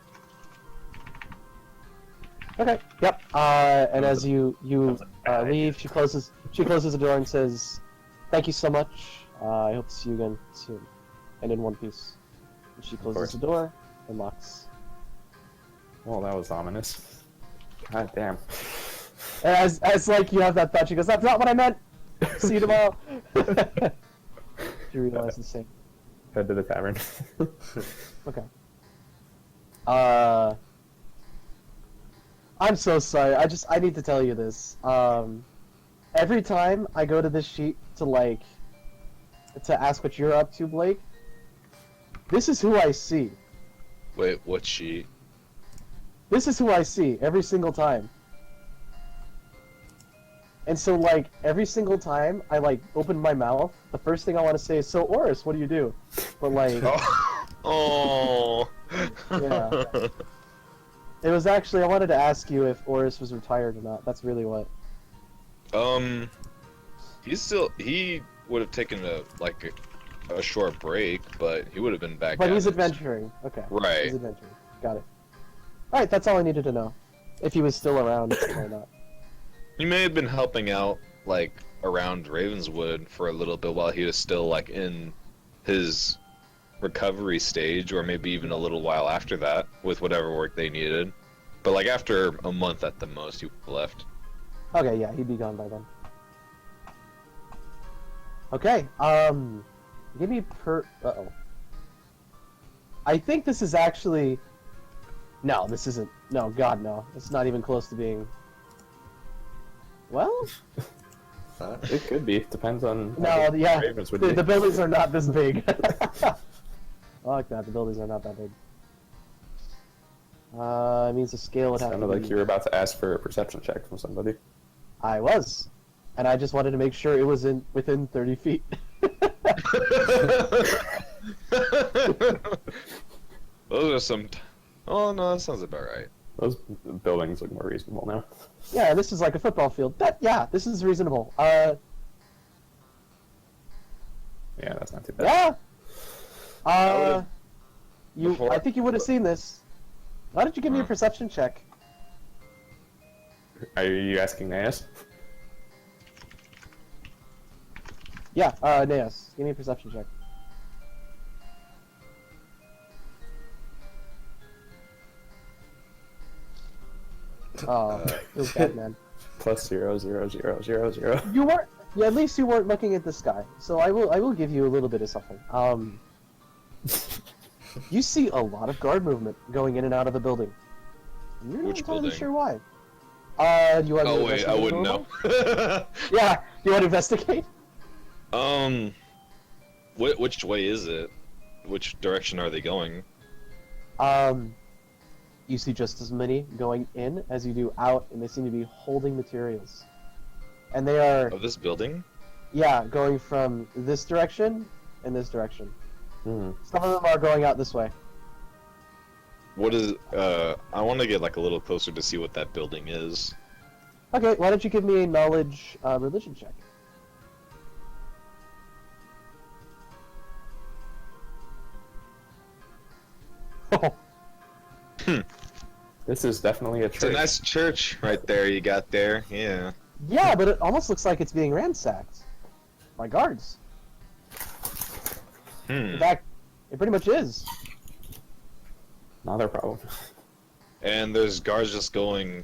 Okay. Yep. And as you leave, she closes the door and says, "Thank you so much. I hope to see you again soon." And in one piece. And she closes course. the door and locks. Well, that was ominous. God damn. And as like you have that thought, she goes, "That's not what I meant. See you tomorrow." You realize the same. Head to the tavern. Okay. I'm so sorry. I need to tell you this. Every time I go to this sheet to ask what you're up to, Blake, this is who I see. Wait, what sheet? This is who I see every single time. And so, every single time I, open my mouth, the first thing I want to say is, "So, Oris, what do you do?" But, Oh. Yeah. It was actually, I wanted to ask you if Oris was retired or not. That's really what. He would have taken a short break, but he would have been back. But at he's it. adventuring. Okay. Right. He's adventuring. Got it. Alright, that's all I needed to know. If he was still around or not. He may have been helping out like around Ravenswood for a little bit while he was still like in his recovery stage, or maybe even a little while after that with whatever work they needed. But like after a month at the most, he left. Okay, yeah, he'd be gone by then. Okay, give me uh-oh. I think this is actually... No, this isn't... No, God, no. It's not even close to being... Well? It could be. Depends on. No, how big yeah. Ravens would The be. buildings are not this big. I like that. The buildings are not that big. It means the scale would have to Sounded like be... you were about to ask for a perception check from somebody. I was. And I just wanted to make sure it was within 30 feet. Those are some. Oh no, that sounds about right. Those buildings look more reasonable now. Yeah, this is like a football field. Yeah, this is reasonable. Yeah, that's not too bad. Yeah. would've- You. before- I think you would have seen this. Why don't you give me a perception check? Are you asking Naeus? Yeah, Naeus, give me a perception check. Oh, feels bad, man. Plus 0, 0, 0, 0, 0. You weren't. Yeah, at least you weren't looking at the sky. So I will give you a little bit of something. You see a lot of guard movement going in and out of the building. And you're not Which entirely building? sure why. Do you want to Oh wait, I investigate wouldn't a little know. more? Yeah, you want to investigate? Which way is it? Which direction are they going? You see just as many going in as you do out, and they seem to be holding materials. And they are, Of this building? yeah, going from this direction and this direction. Hmm. Some of them are going out this way. What is? I want to get like a little closer to see what that building is. Okay, why don't you give me a knowledge religion check? This is definitely a It's a trick. nice church right there. You got there, yeah. Yeah, but it almost looks like it's being ransacked by guards. In fact, it pretty much is. Not their problem. And there's guards just going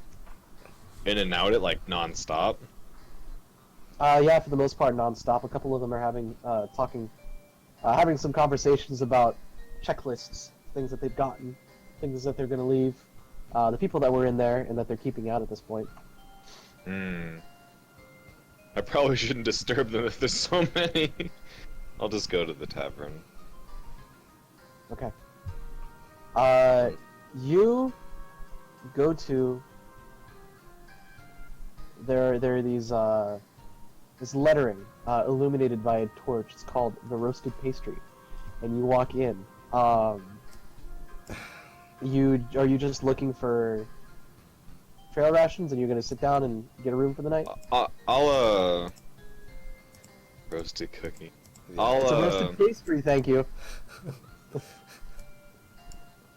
in and out it like non-stop. Yeah, for the most part, non-stop. A couple of them are having having some conversations about checklists, things that they've gotten, things that they're going to leave. The people that were in there and that they're keeping out at this point. I probably shouldn't disturb them if there's so many. I'll just go to the tavern. Okay. You go to. There are these this lettering illuminated by a torch. It's called the roasted pastry, and you walk in. Are you just looking for trail rations, and you're gonna sit down and get a room for the night? I'll roasted cookie. It's a roasted pastry, thank you.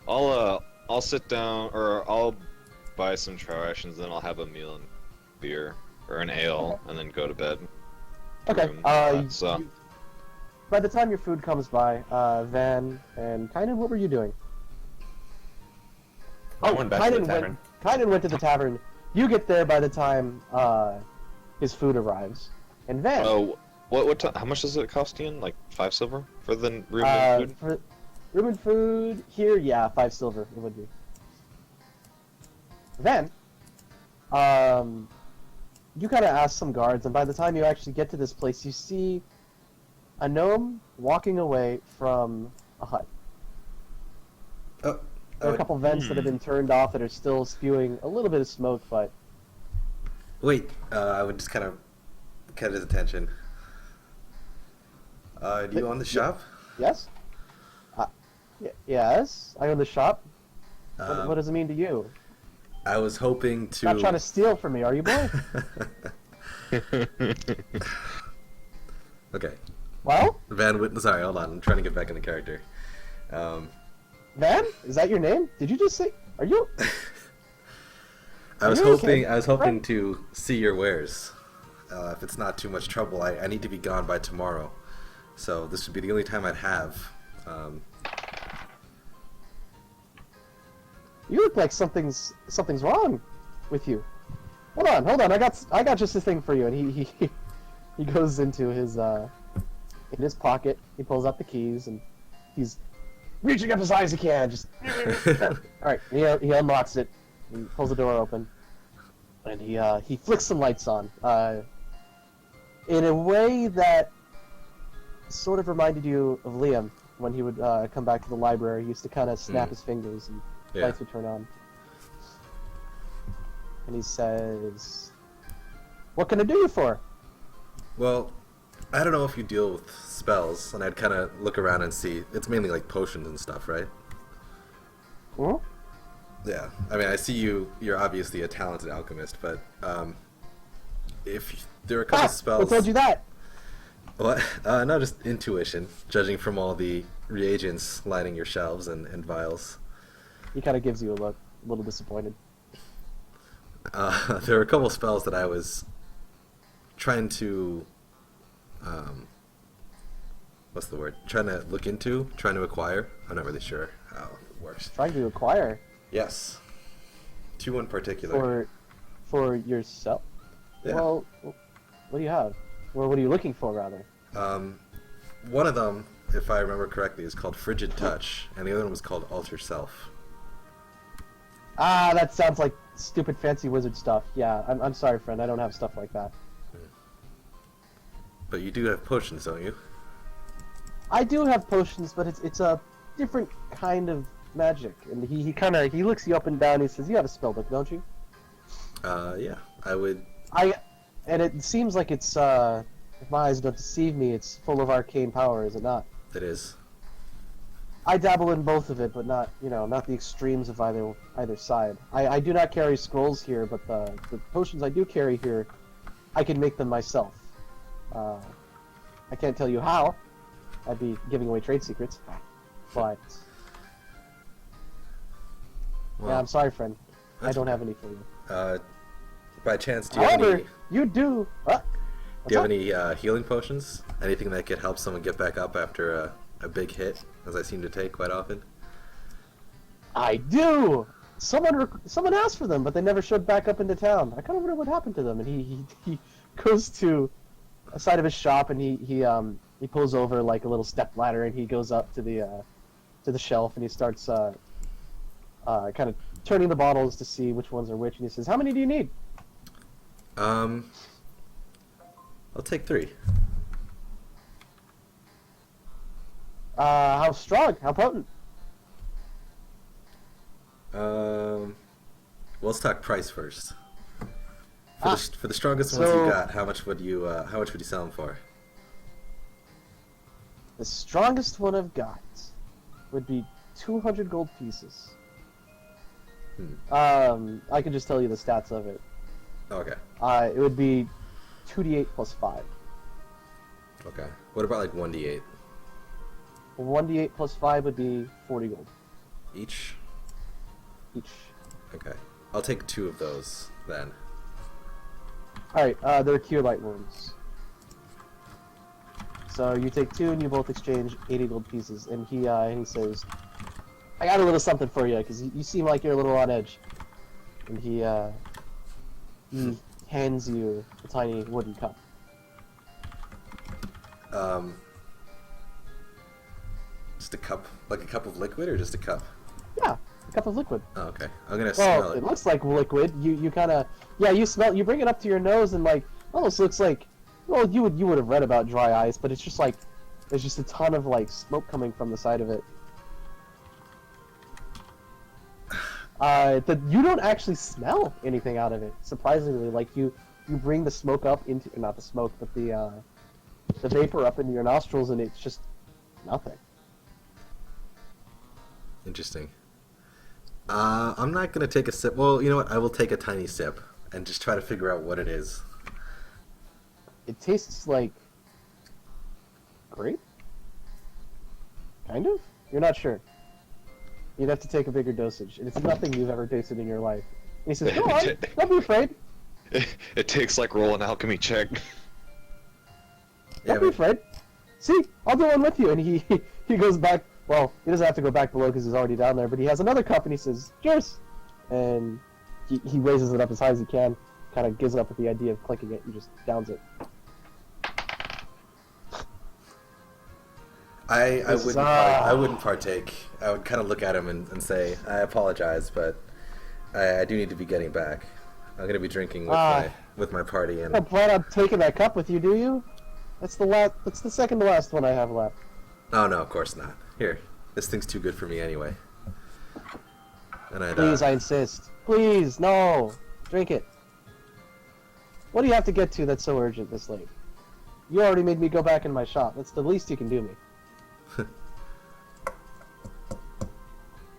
I'll sit down, or I'll buy some trail rations, then I'll have a meal and beer or an ale, and then go to bed. Okay. So By the time your food comes by, Van and Kynan, what were you doing? I went back to the tavern. Kynan went to the tavern. You get there by the time his food arrives, and Van. oh, how much does it cost, Ian? Like 5 silver for the room and food? For room and food here, yeah, 5 silver it would be. Then, you gotta ask some guards, and by the time you actually get to this place, you see a gnome walking away from a hut. Oh, There are a couple vents that have been turned off that are still spewing a little bit of smoke, but wait. I would just kind of get his attention. Do you own the shop? yes? Yes, I own the shop. What does it mean to you? I was hoping to. Not trying to steal from me, are you, boy? Okay. Well, Sorry, hold on. I'm trying to get back into character. Van, is that your name? Did you just say? Are you? I was you hoping okay? I was hoping to see your wares. If it's not too much trouble, I need to be gone by tomorrow, so this would be the only time I'd have. You look like something's wrong with you. Hold on. I got just a thing for you. And he goes into his in his pocket. He pulls out the keys and he's reaching up as high as he can. Just all right. He unlocks it. He pulls the door open, and he flicks some lights on. In a way that sort of reminded you of Liam when he would come back to the library. He used to kind of snap his fingers and lights would turn on. And he says, "What can I do you for?" Well, I don't know if you deal with spells, and I'd kind of look around and see. It's mainly like potions and stuff, right? Hmm? Yeah. I mean, I see you're obviously a talented alchemist, but if there are a couple spells. Who told you that? What? No, just intuition, judging from all the reagents lining your shelves and vials. He kind of gives you a look, a little disappointed. There are a couple spells that I was trying to, what's the word? Trying to look into, trying to acquire. I'm not really sure how it works. Trying to acquire Yes. Two in particular. for yourself. Yeah. Well, what do you have? Or what are you looking for, rather? One of them, if I remember correctly, is called Frigid Touch, and the other one was called Alter Self. Ah, that sounds like stupid fancy wizard stuff. Yeah, I'm sorry, friend. I don't have stuff like that. But you do have potions, don't you? I do have potions, but it's a different kind of magic. And he looks you up and down. And he says, "You have a spellbook, don't you?" Yeah. I would. And it seems like it's if my eyes don't deceive me, it's full of arcane power, is it not? It is. I dabble in both of it, but not the extremes of either side. I do not carry scrolls here, but the potions I do carry here, I can make them myself. I can't tell you how. I'd be giving away trade secrets, but Well, yeah, I'm sorry, friend. I that's don't okay. have any for you. By chance, do you have However, any? you do. Do you have any healing potions? Anything that could help someone get back up after a big hit, as I seem to take quite often? I do. Someone asked for them, but they never showed back up into town. I kind of wonder what happened to them. And he goes to a side of his shop and he pulls over like a little step ladder and he goes up to the shelf and he starts kind of turning the bottles to see which ones are which. And he says, "How many do you need?" I'll take 3. How strong? How potent? Well, let's talk price first. For the strongest ones so- you got, how much would you sell them for? The strongest one I've got would be 200 gold pieces. I can just tell you the stats of it. Okay. It would be 2d8 plus 5. Okay. What about like 1d8 1d8 plus 5 would be 40 gold each? each. Okay. I'll take 2 of those then. Alright, they're cure light wounds. So you take 2 and you both exchange 80 gold pieces. And he says, "I got a little something for you, because you seem like you're a little on edge." And he hands you a tiny wooden cup. Just a cup, like a cup of liquid, or just a cup? Yeah, a cup of liquid. Oh, okay. I'm gonna Well, smell it it. looks like liquid. You kind of, yeah, you smell. You bring it up to your nose and like almost looks like, well, you would have read about dry ice, but it's just like there's just a ton of like smoke coming from the side of it. You don't actually smell anything out of it. Surprisingly, like you bring the smoke up into, not the smoke, but the vapor up into your nostrils, and it's just nothing. Interesting. I'm not gonna take a sip. Well, you know what? I will take a tiny sip and just try to figure out what it is. It tastes like grape? Kind of? You're not sure. You'd have to take a bigger dosage, and it's nothing you've ever tasted in your life. And he says, go on, don't be afraid. It takes like roll an alchemy check. Don't be afraid. See, I'll do one with you. And he goes back. Well, he doesn't have to go back below because he's already down there. But he has another cup, and he says, cheers. And he raises it up as high as he can. Kind of gives up with the idea of clinking it and just downs it. I wouldn't partake. I would kind of look at him and say, I apologize, but I do need to be getting back. I'm gonna be drinking with my party, and I don't plan on taking that cup with you, do you? That's the second to last one I have left. oh no, of course not. Here, this thing's too good for me anyway. And Please, I insist. Please, no. Drink it. What do you have to get to that's so urgent this late? You already made me go back in my shop. That's the least you can do me.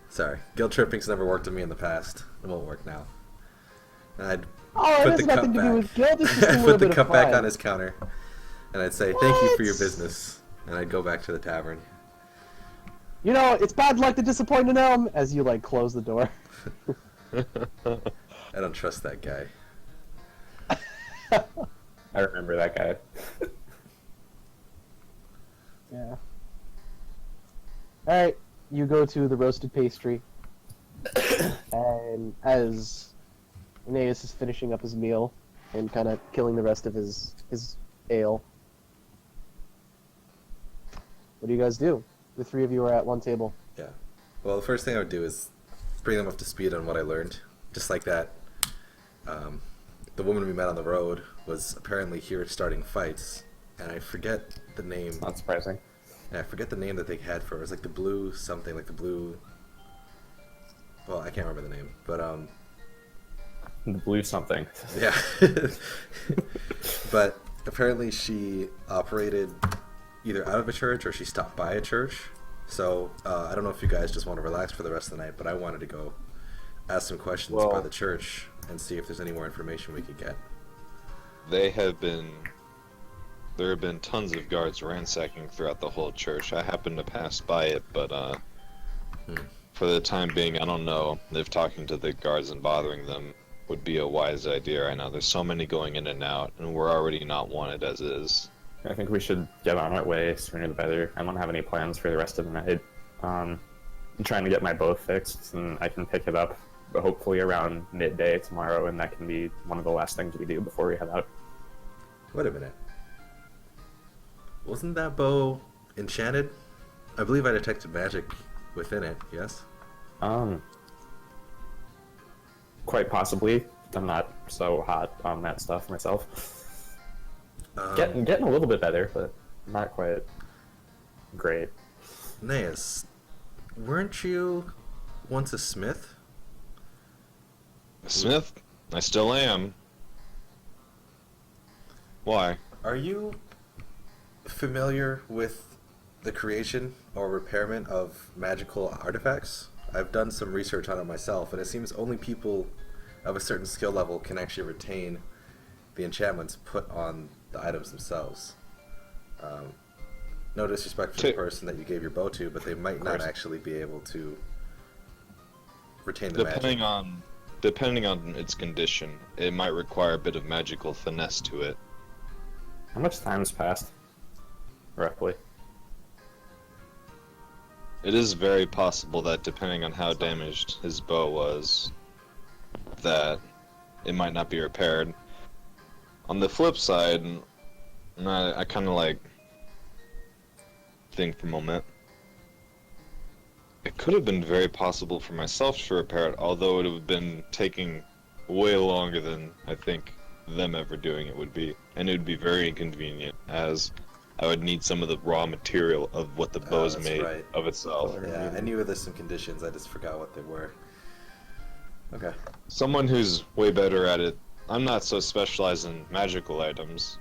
Sorry, guilt tripping's never worked on me in the past. It won't work now. I'd Oh, it put has the cup nothing to do back. with guilt. It's just a I'd little put the bit cup of back pride. on his counter, and I'd say, "Thank you for your What? business," and I'd go back to the tavern. You know, it's bad luck to disappoint an elm. As you like close the door. I don't trust that guy. I remember that guy. Yeah. Alright, you go to the roasted pastry. And as Aeneas is finishing up his meal and kind of killing the rest of his ale, what do you guys do? The three of you are at one table. Yeah. Well, the first thing I would do is bring them up to speed on what I learned. Just like that, the woman we met on the road was apparently here starting fights, and I forget the name. Not surprising. Yeah, I forget the name that they had for her. It was like the blue something, like the blue. Well, I can't remember the name, but The blue something. yeah. But apparently she operated either out of a church or she stopped by a church. So I don't know if you guys just want to relax for the rest of the night, but I wanted to go ask some questions by Well- the church and see if there's any more information we could get. There have been tons of guards ransacking throughout the whole church. I happened to pass by it, but for the time being, I don't know if talking to the guards and bothering them would be a wise idea right now. There's so many going in and out, and we're already not wanted as is. I think we should get on our way sooner the better. I don't have any plans for the rest of the night. I'm trying to get my bow fixed, and I can pick it up hopefully around midday tomorrow, and that can be one of the last things we do before we head out. Wait a minute. Wasn't that bow enchanted? I believe I detected magic within it, yes? Quite possibly. I'm not so hot on that stuff myself. Getting a little bit better, but not quite great. Aeneas, weren't you once a smith? Smith, I still am. Why? Are you familiar with the creation or repairment of magical artifacts? I've done some research on it myself, and it seems only people of a certain skill level can actually retain the enchantments put on the items themselves. No disrespect for the person that you gave your bow to, but they might not actually be able to retain the magic. Depending on its condition, it might require a bit of magical finesse to it. How much time's passed? Roughly. It is very possible that depending on how damaged his bow was, that it might not be repaired. On the flip side, and I kind of like think for a moment. It could have been very possible for myself to repair it, although it would have been taking way longer than I think them ever doing it would be. And it would be very inconvenient, as I would need some of the raw material of what the bow is that's made right. of itself. Yeah, I knew there's some conditions, I just forgot what they were. Okay. Someone who's way better at it. I'm not so specialized in magical items,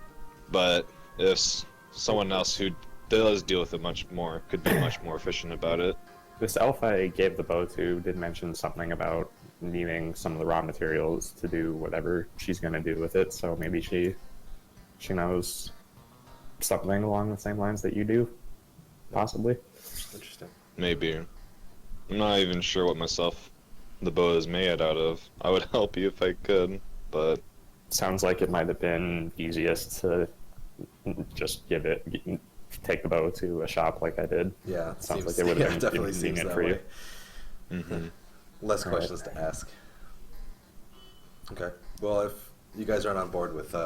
but if someone else who does deal with it much more could be much more efficient about it. This elf I gave the bow to did mention something about needing some of the raw materials to do whatever she's gonna do with it, so maybe she knows something along the same lines that you do, possibly. Interesting. Maybe. I'm not even sure what the bow is made out of. I would help you if I could, but Sounds like it might have been easiest to just take the bow to a shop like I did. Yeah, Sounds seems, like it would have been definitely seems convenient that for you. way. hmm Less All right. questions to ask. Okay. Well, if you guys aren't on board with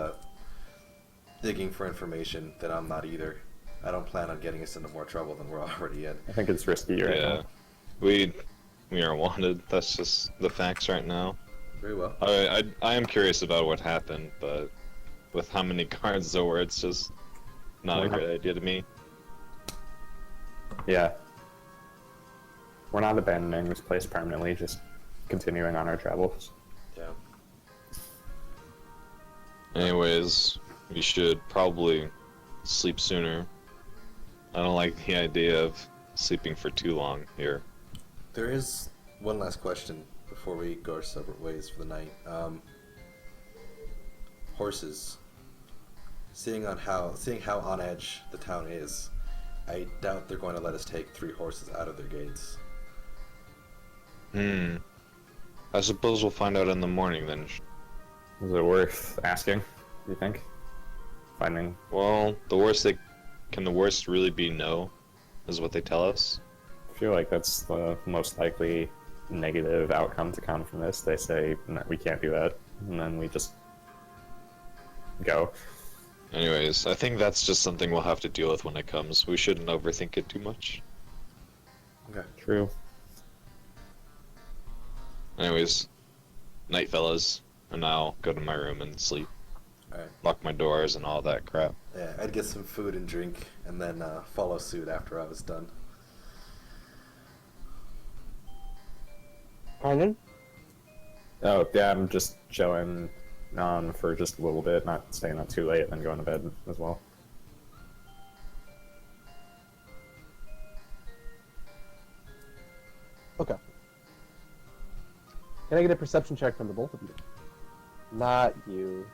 digging for information, then I'm not either. I don't plan on getting us into more trouble than we're already in. I think it's risky right yeah, now. we are wanted. That's just the facts right now. Very well. I am curious about what happened, but with how many guards there were, it's just not a great idea to me. Yeah. We're not abandoning this place permanently, just continuing on our travels. Yeah. Anyways, we should probably sleep sooner. I don't like the idea of sleeping for too long here. There is one last question before we go our separate ways for the night. Horses. Seeing how on edge the town is, I doubt they're going to let us take 3 horses out of their gates. I suppose we'll find out in the morning then. Is it worth asking, do you think? Finding... Well, can the worst really be no? Is what they tell us. I feel like that's the most likely negative outcome to come from this. They say, no, we can't do that, and then we just go. Anyways, I think that's just something we'll have to deal with when it comes. We shouldn't overthink it too much. Okay. True. Anyways, night fellas, and I'll go to my room and sleep. Alright. Lock my doors and all that crap. Yeah, I'd get some food and drink, and then follow suit after I was done. Pardon? Oh, yeah, I'm just chilling on for just a little bit, not staying up too late, and then going to bed as well. Okay. Can I get a perception check from the both of you? Not you.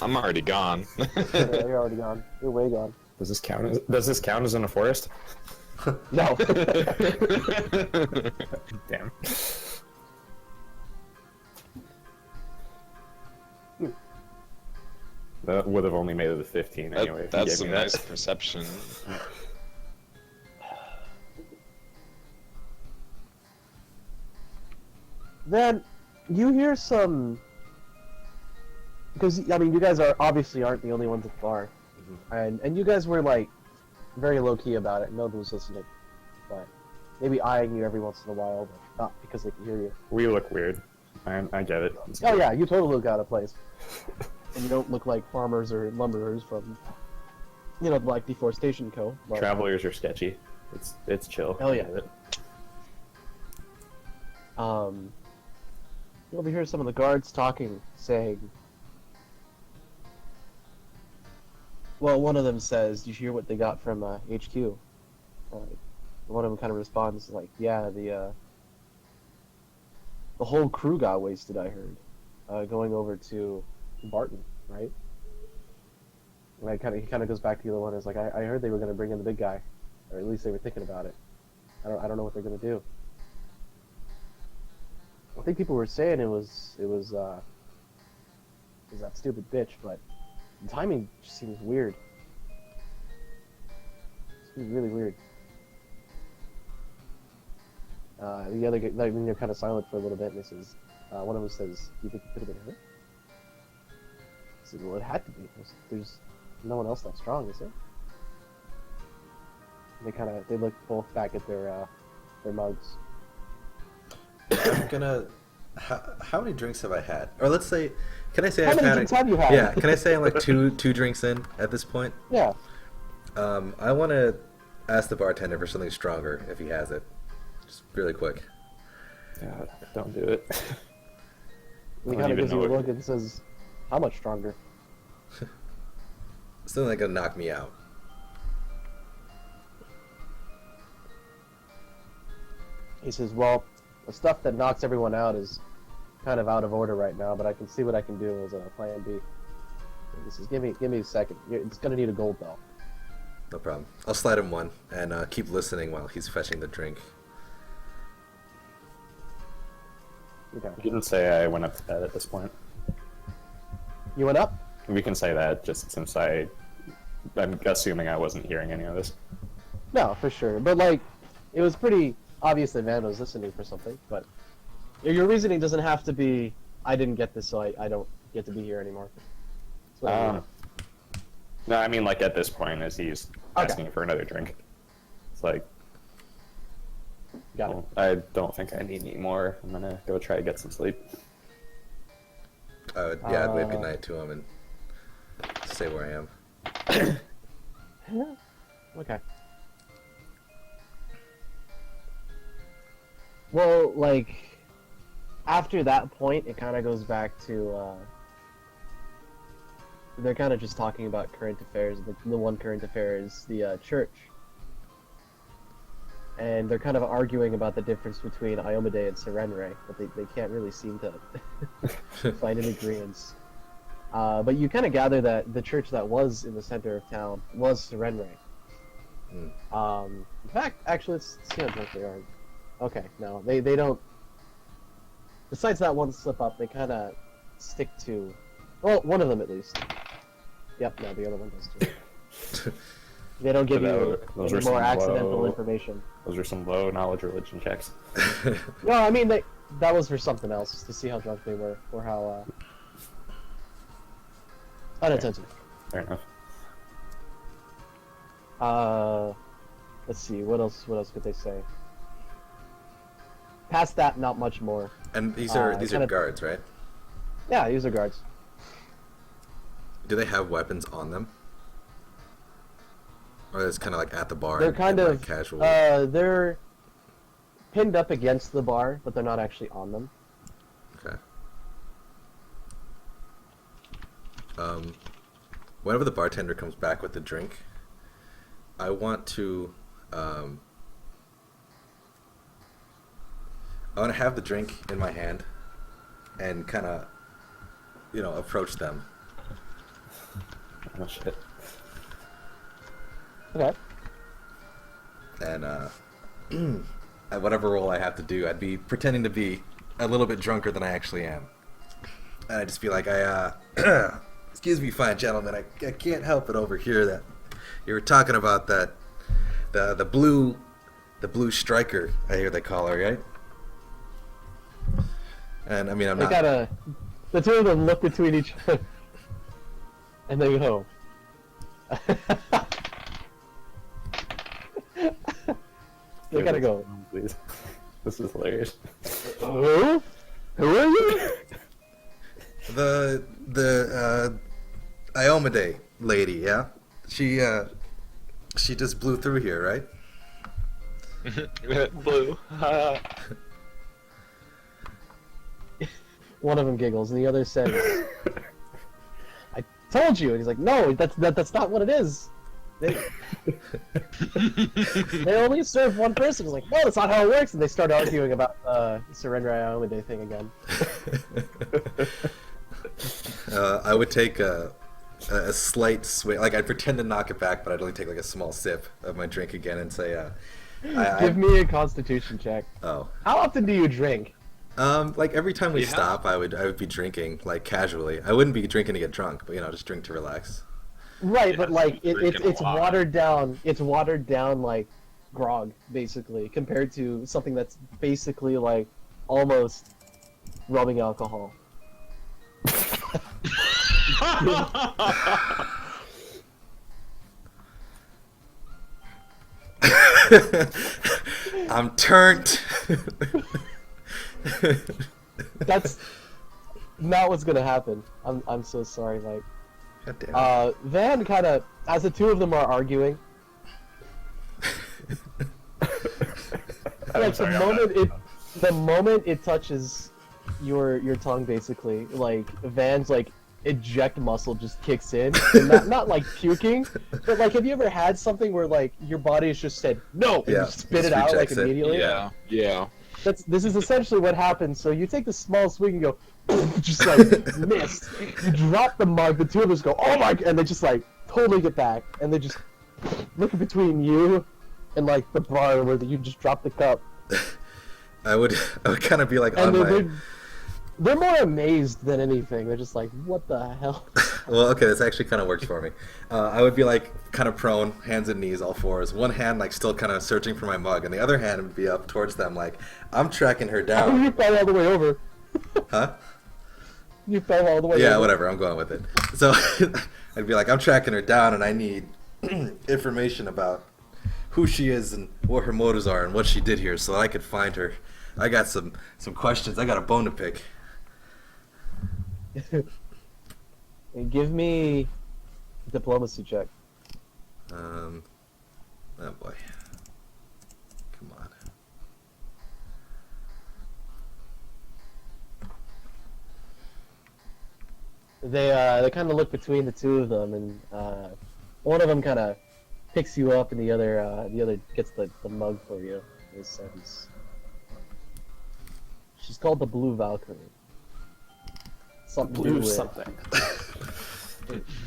I'm already gone. Yeah, you're already gone. You're way gone. Does this count as in a forest? No. Damn. That would have only made it a 15 anyway. if you That's gave some me that. nice perception. Then you hear some, because I mean you guys aren't the only ones at the bar, and you guys were like very low key about it. No one was listening, but maybe eyeing you every once in a while, but not because they can hear you. We look weird. I get it. Oh yeah, you totally look out of place, and you don't look like farmers or lumberers from, like Deforestation Co. But, Travelers are sketchy. It's chill. Hell yeah. I get it. You overhear some of the guards talking, saying, well, one of them says, "You hear what they got from HQ?" One of them kind of responds like, "Yeah, the whole crew got wasted. I heard, going over to Barton, right?" And he kind of goes back to the other one. And is like, I heard they were going to bring in the big guy, or at least they were thinking about it. I don't know what they're going to do." I think people were saying it was that stupid bitch, but the timing just seems weird. It seems really weird. The other guy, they're kind of silent for a little bit, and one of them says, "Do you think it could have been her?" I said, "Well, it had to be. There's no one else that strong, is there?" And they look both back at their mugs. I'm gonna. How many drinks have I had? Or let's say, can I say How I've many had? drinks have you had? Yeah, can I say I'm like two drinks in at this point? Yeah. I want to ask the bartender for something stronger if he has it, just really quick. Yeah, don't do it. He don't kind of even gives you know a what- look and says, "How much stronger?" Something that's gonna knock me out. He says, "Well, the stuff that knocks everyone out is kind of out of order right now, but I can see what I can do as a plan B." Give me a second. It's gonna need a gold though. No problem. I'll slide him one and keep listening while he's fetching the drink. Okay. You can say I went up to bed at this point. You went up? We can say that just since I'm assuming I wasn't hearing any of this. No, for sure. But like, it was pretty obvious that Van was listening for something. But your reasoning doesn't have to be, I didn't get this, so I don't get to be here anymore. That's what I mean. No, I mean like at this point as he's Okay. asking for another drink. It's like, Got it. well, I don't think I need any more. I'm gonna go try to get some sleep. Yeah, I'd wave goodnight to him and say where I am. Okay. Well, like, after that point, it kind of goes back to, they're kind of just talking about current affairs. The one current affair is the church. And they're kind of arguing about the difference between Iomade and Serenre, but they can't really seem to find an agreement. But you kind of gather that the church that was in the center of town was Serenre. In fact, actually, let's see how drunk they are. Okay, no, they don't. Besides that one slip up, they kind of stick to. Well, one of them at least. Yep, no, the other one does too. They don't give you those any are some more accidental low- information. Those are some low knowledge religion checks. No, I mean that was for something else, to see how drunk they were, or how unintentional. Fair enough. Let's see, what else could they say? Past that, not much more. And these are kinda- guards, right? Yeah, user guards. Do they have weapons on them? Or it's kind of like at the bar. They're and kind like of casual. they're pinned up against the bar, but they're not actually on them. Okay. Whenever the bartender comes back with the drink, I want to have the drink in my hand and kind of, approach them. Oh shit. Okay. And at whatever role I have to do, I'd be pretending to be a little bit drunker than I actually am. And I'd just be like, excuse me, fine gentlemen, I can't help but overhear that you were talking about that, the blue striker, I hear they call her, right? And I mean, I'm They not. the two of them look between each other, and they go. They gotta go. Please. This is hilarious. Who? Who are you? The Iomade lady, yeah? She just blew through here, right? Blue. One of them giggles, and the other says, "I told you." And he's like, "No, that's not what it is. They only serve one person." He's like, "No, that's not how it works." And they start arguing about Surrender Iomade thing again. I would take a slight swing, like I'd pretend to knock it back, but I'd only take like a small sip of my drink again and say, Give me a Constitution check. Oh. How often do you drink? Like every time we Yeah. stop, I would be drinking like casually. I wouldn't be drinking to get drunk, but just drink to relax. Right, Yeah, but like drinking it's a lot. watered down. It's watered down like grog, basically, compared to something that's basically like almost rubbing alcohol. I'm turned. That's not what's gonna happen. I'm so sorry, Mike. God damn it. Van kind of, as the two of them are arguing, like the moment it touches your tongue, basically, like Van's like eject muscle just kicks in, and not like puking, but like, have you ever had something where like your body has just said no and Yeah, you spit just it out like rejects it. immediately? Yeah. This is essentially what happens. So you take the small swig and go, just like miss. You drop the mug. The two of us go, oh my! And they just like totally get back, and they just look between you and like the bar where you just drop the cup. I would kind of be like And on my. they're more amazed than anything. They're just like, what the hell? Well, okay, this actually kind of works for me. I would be like kind of prone, hands and knees, all fours. One hand like still kind of searching for my mug, and the other hand would be up towards them, like I'm tracking her You down. fell all the way over. Huh? You fell all the way over. Yeah, whatever. I'm going with it. So I'd be like, I'm tracking her down, and I need information about who she is and what her motives are and what she did here, so that I could find her. I got some questions. I got a bone to pick. And give me a diplomacy check. Oh boy. Come on. They kind of look between the two of them, and one of them kind of picks you up, and the other gets the mug for you. He says, "She's called the Blue Valkyrie. Something to do Blue with something.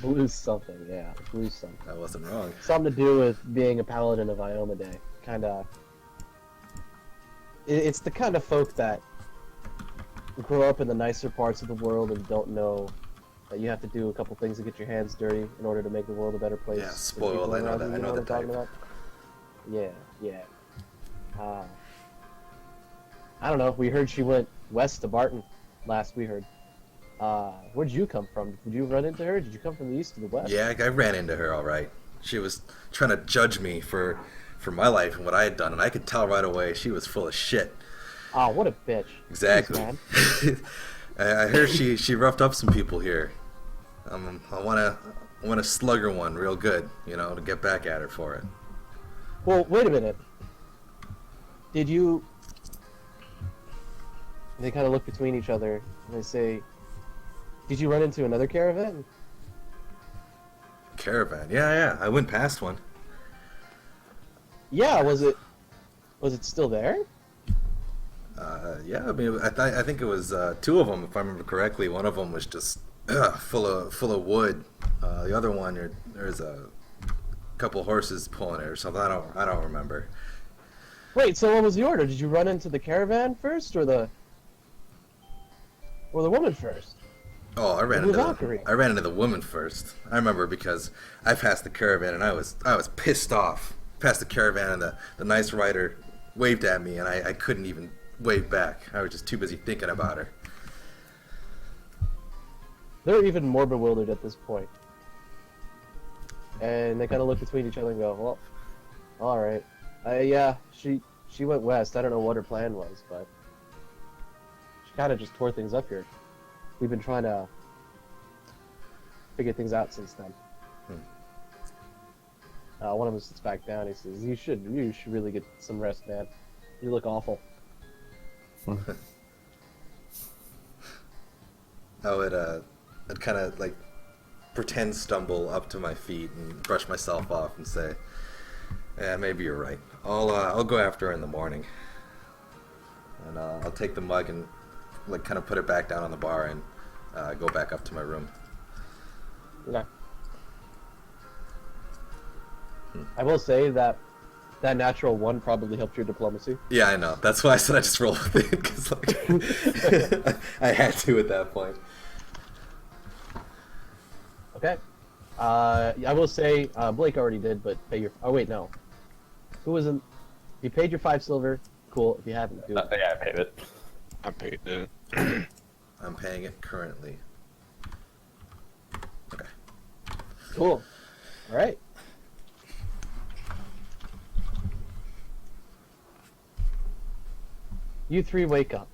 blue something, yeah, blue something. I wasn't wrong. Something to do with being a paladin of Ioma Day. Kind of. It's the kind of folk that grow up in the nicer parts of the world and don't know that you have to do a couple things to get your hands dirty in order to make the world a better place. Yeah, for spoiled. people I know around that. you, I you know what the I'm talking type. about? Yeah. I don't know. We heard she went west to Barton. Last we heard. Where'd you come from? Did you run into her? Did you come from the east to the west? Yeah, I ran into her all right. She was trying to judge me for my life and what I had done, and I could tell right away she was full of shit. Oh, what a bitch. Exactly. Jeez, man. I heard she roughed up some people here. I wanna slug her one real good, to get back at her for it. Well, wait a minute. Did you... They kind of look between each other, and they say, did you run into another caravan? Caravan? Yeah. I went past one. Yeah, was it still there? Yeah. I mean, I think it was two of them, if I remember correctly. One of them was just full of wood. The other one, there's a couple horses pulling it or something. I don't remember. Wait, so what was the order? Did you run into the caravan first, or the woman first? Oh, I ran Blue into Valkyrie. I ran into the woman first. I remember because I passed the caravan and I was pissed off. Past the caravan and the nice rider waved at me and I couldn't even wave back. I was just too busy thinking about her. They're even more bewildered at this point. And they kind of look between each other and go, well, all right. Yeah, she went west. I don't know what her plan was, but she kind of just tore things up here. We've been trying to figure things out since then. One of us sits back down. He says, you should really get some rest, man. You look awful." I'd kind of like pretend stumble up to my feet and brush myself off and say, "Yeah, maybe you're right. I'll go after her in the morning, and I'll take the mug and like kind of put it back down on the bar and go back up to my room." Okay. I will say that natural one probably helped your diplomacy. Yeah, I know. That's why I said I just rolled with it because like I had to at that point. Okay. I will say Blake already did, but pay your. Oh wait, no. Who wasn't? You paid your 5 silver. Cool. If you haven't, do it. Yeah, I paid it. I paid it. I'm paying it currently. Okay. Cool. All right. You three wake up.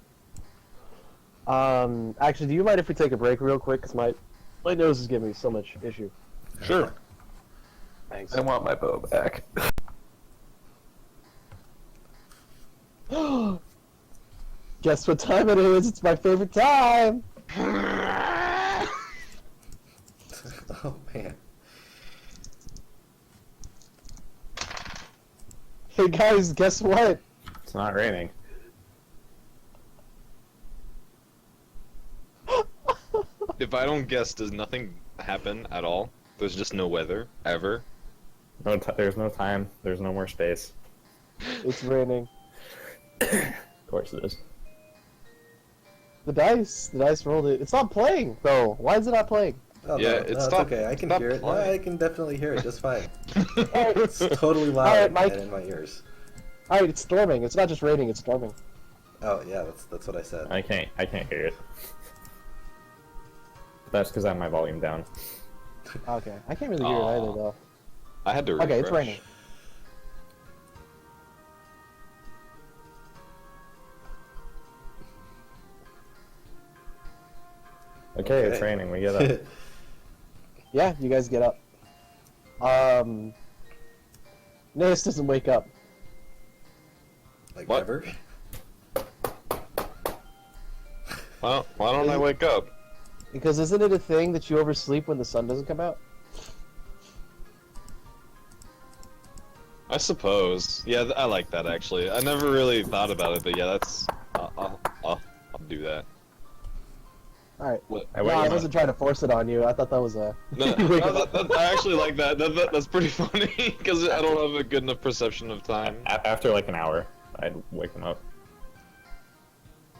Actually, do you mind if we take a break real quick? Cause my nose is giving me so much issue. Sure. Thanks. I want my bow back. Guess what time it is? It's my favorite time. Oh man. Hey guys, guess what? It's not raining. if I don't guess, does nothing happen at all? There's just no weather ever. No, there's no time. There's no more space. It's raining. Of course it is. The dice rolled it. It's not playing though. Why is it not playing? Oh, Yeah, no, it's no, it's stopped- okay. I can stopped hear it. No, playing. I can definitely hear it just fine. Alright, It's totally loud Alright, Mike. and in my ears. Alright, it's storming. It's not just raining. It's storming. Oh yeah, that's what I said. I can't hear it. That's because I have my volume down. Okay, I can't really hear it either Aw. though. I had to refresh. Okay, it's raining. Okay, it's raining. We get up. Yeah, you guys get up. Nace doesn't wake up. Like What? ever? Well, why don't I wake up? Because isn't it a thing that you oversleep when the sun doesn't come out? I suppose. Yeah, I like that actually. I never really thought about it, but yeah, that's. I'll do that. Alright. What? I No, wake I up. wasn't trying to force it on you. I thought that was a... No, You wake up. I actually like that. That's pretty funny because I don't have a good enough perception of time. After like an hour, I'd wake them up.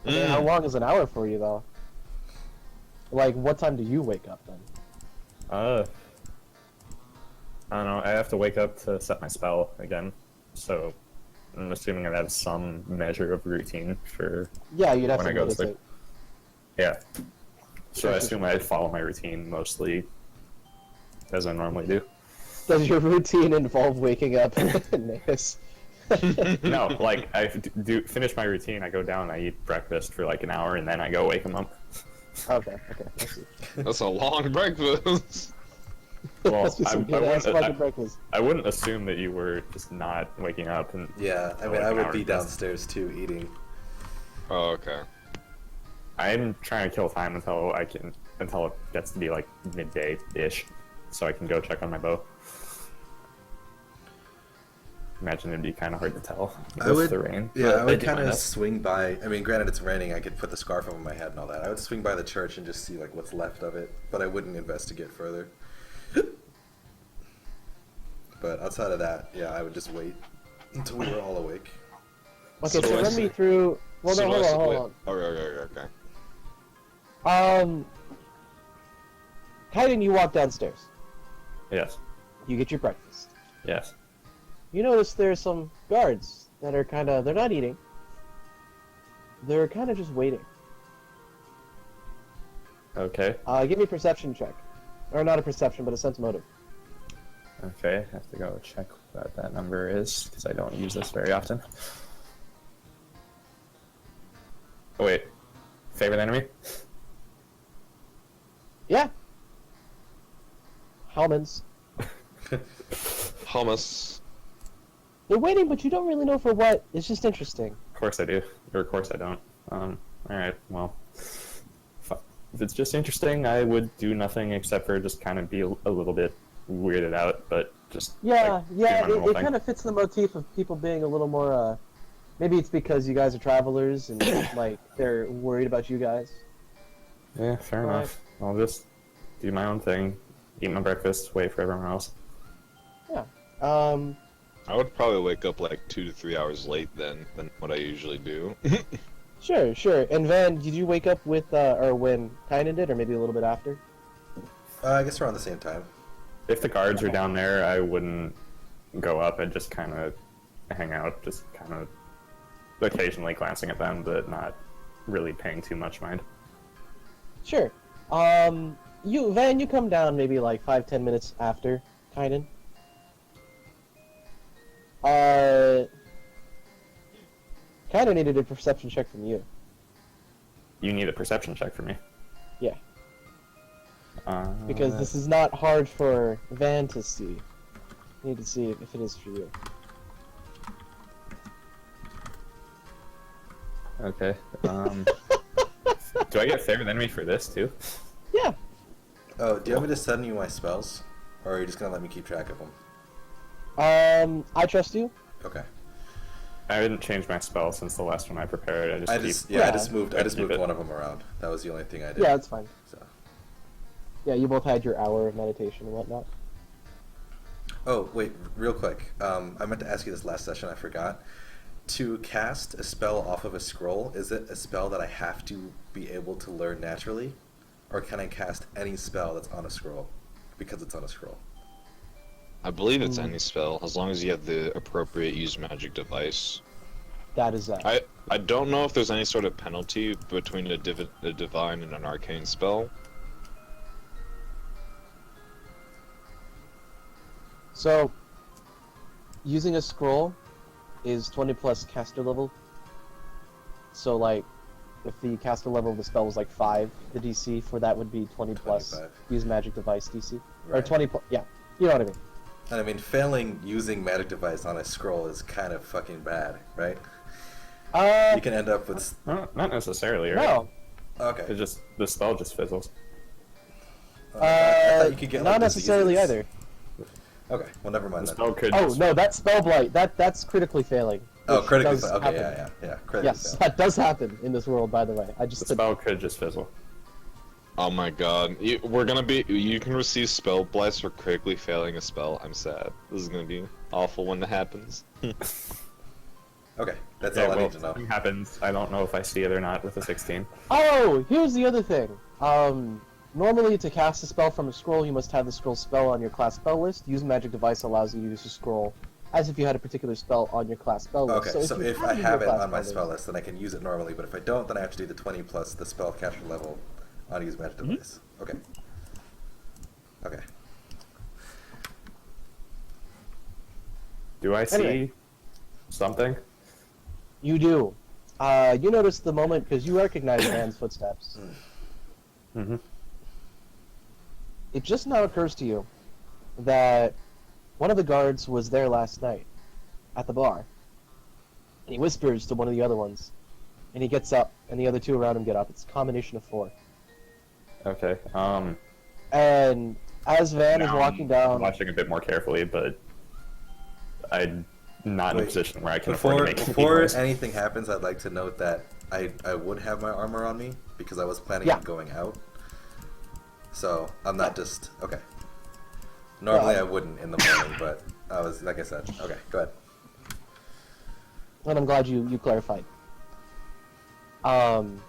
Okay, how long is an hour for you though? Like, what time do you wake up then? I don't know. I have to wake up to set my spell again, so I'm assuming I have some measure of routine for Yeah, you'd have when to I go to sleep. meditate. Yeah. So I Sure, assume I follow my routine mostly as I normally do. Does your routine involve waking up? Nace? No, like I do finish my routine. I go down, I eat breakfast for like an hour, and then I go wake them up. Okay, I see. That's a long breakfast. Well, Must be some good-ass fucking breakfast. I wouldn't assume that you were just not waking up. And Yeah, I mean, like I an would hour be ago. downstairs too, eating. Oh, okay. I'm trying to kill time until it gets to be like midday-ish, so I can go check on my bow. Imagine it'd be kind of hard to tell I with would, the rain. yeah, but I would do kind my of best. swing by. I mean, granted, it's raining. I could put the scarf over my head and all that. I would swing by the church and just see like what's left of it, but I wouldn't investigate further. But outside of that, yeah, I would just wait until we were all awake. Okay, So so I run see. me through... Well, no, hold on. Okay. Kaiden, you walk downstairs. Yes, You get your breakfast. yes. You notice there's some guards that are kind of... They're not eating. They're kind of just waiting. Okay, Give me a perception check. Or not a perception, but a sense motive. okay. I have to go check what that number is because I don't use this very often. Oh wait, favorite enemy? Yeah. Hellmans. Hummus. They're waiting, but you don't really know for what. It's just interesting. Of course I do, or of course I don't. All right. Well, if it's just interesting, I would do nothing except for just kind of be a little bit weirded out, but just Yeah, like, do yeah, my normal it thing. kind of fits the motif of people being a little more, maybe it's because you guys are travelers and, like, they're worried about you guys. Yeah, fair Right. enough. I'll just do my own thing, eat my breakfast, wait for everyone else. Yeah. I would probably wake up like 2 to 3 hours late then than what I usually do. Sure, sure. And Van, did you wake up with, or when Kainen did, or maybe a little bit after? I guess around the same time. If the guards are down there, I wouldn't go up. I'd just kind of hang out, just kind of occasionally glancing at them, but not really paying too much mind. Sure. Van, you come down maybe like 5-10 minutes after Kainen. Kainen needed a perception check from you. You need a perception check for me. Yeah. Because this is not hard for Van to see. You need to see if it is for you. Okay. Do I get favorite enemy for this too? Yeah. Oh, do you want me to send you my spells, or are you just gonna let me keep track of them? I trust you. Okay. I didn't change my spell since the last one I prepared. I just I keep. just Yeah. I just moved Keep it. one of them around. That was the only thing I did. Yeah, that's fine. So Yeah, you both had your hour of meditation and whatnot. Oh, wait, real quick. I meant to ask you this last session, I forgot. To cast a spell off of a scroll, is it a spell that I have to be able to learn naturally? Or can I cast any spell that's on a scroll? Because it's on a scroll. I believe it's any spell, as long as you have the appropriate use magic device. That is that. I don't know if there's any sort of penalty between a divine and an arcane spell. So, using a scroll is 20 plus caster level. So, like, if the caster level of the spell was like 5, the DC for that would be 20 plus 25. use magic device DC. Or Right. 20 plus, yeah, you know what I mean. And I mean, failing using magic device on a scroll is kind of fucking bad, right? You can end up with... Not necessarily, right? No. Okay. It just the spell just fizzles. I thought you could get, not like, necessarily diseases. either. Okay, well, never mind The then. spell could. Oh, just- no, that spell blight, that's critically failing. Oh, which critically does fail. Okay, happen. yeah. Critically Yes, fail. that does happen in this world, by the way. I The just spell could just fizzle. Oh my god. We're gonna be. You can receive spell blights for critically failing a spell. I'm sad. This is gonna be awful when that happens. Okay, that's Yeah, all I well, need to know. something happens. I don't know if I see it or not with a 16. Oh, here's the other thing. Normally to cast a spell from a scroll, you must have the scroll spell on your class spell list. Use magic device allows you to use a scroll as if you had a particular spell on your class spell list. Okay, so you if have I in have your it class on my spell spell list, then I can use it normally, but if I don't, then I have to do the 20 plus the spell caster level on use magic device. Okay. Okay. Do I see Anyway. something? You do. You notice the moment because you recognize Van's footsteps. Mm-hmm. It just now occurs to you that one of the guards was there last night at the bar. And he whispers to one of the other ones, and he gets up, and the other two around him get up. It's a combination of 4. Okay. And as Van is Now walking I'm down, watching a bit more carefully, but I'm not in a Wait, position where I can afford to make any Before noise. anything happens, I'd like to note that I would have my armor on me because I was planning Yeah. on going out. So I'm not just okay. Normally I wouldn't in the morning, but I was like I said. Okay, go ahead. and I'm glad you clarified. One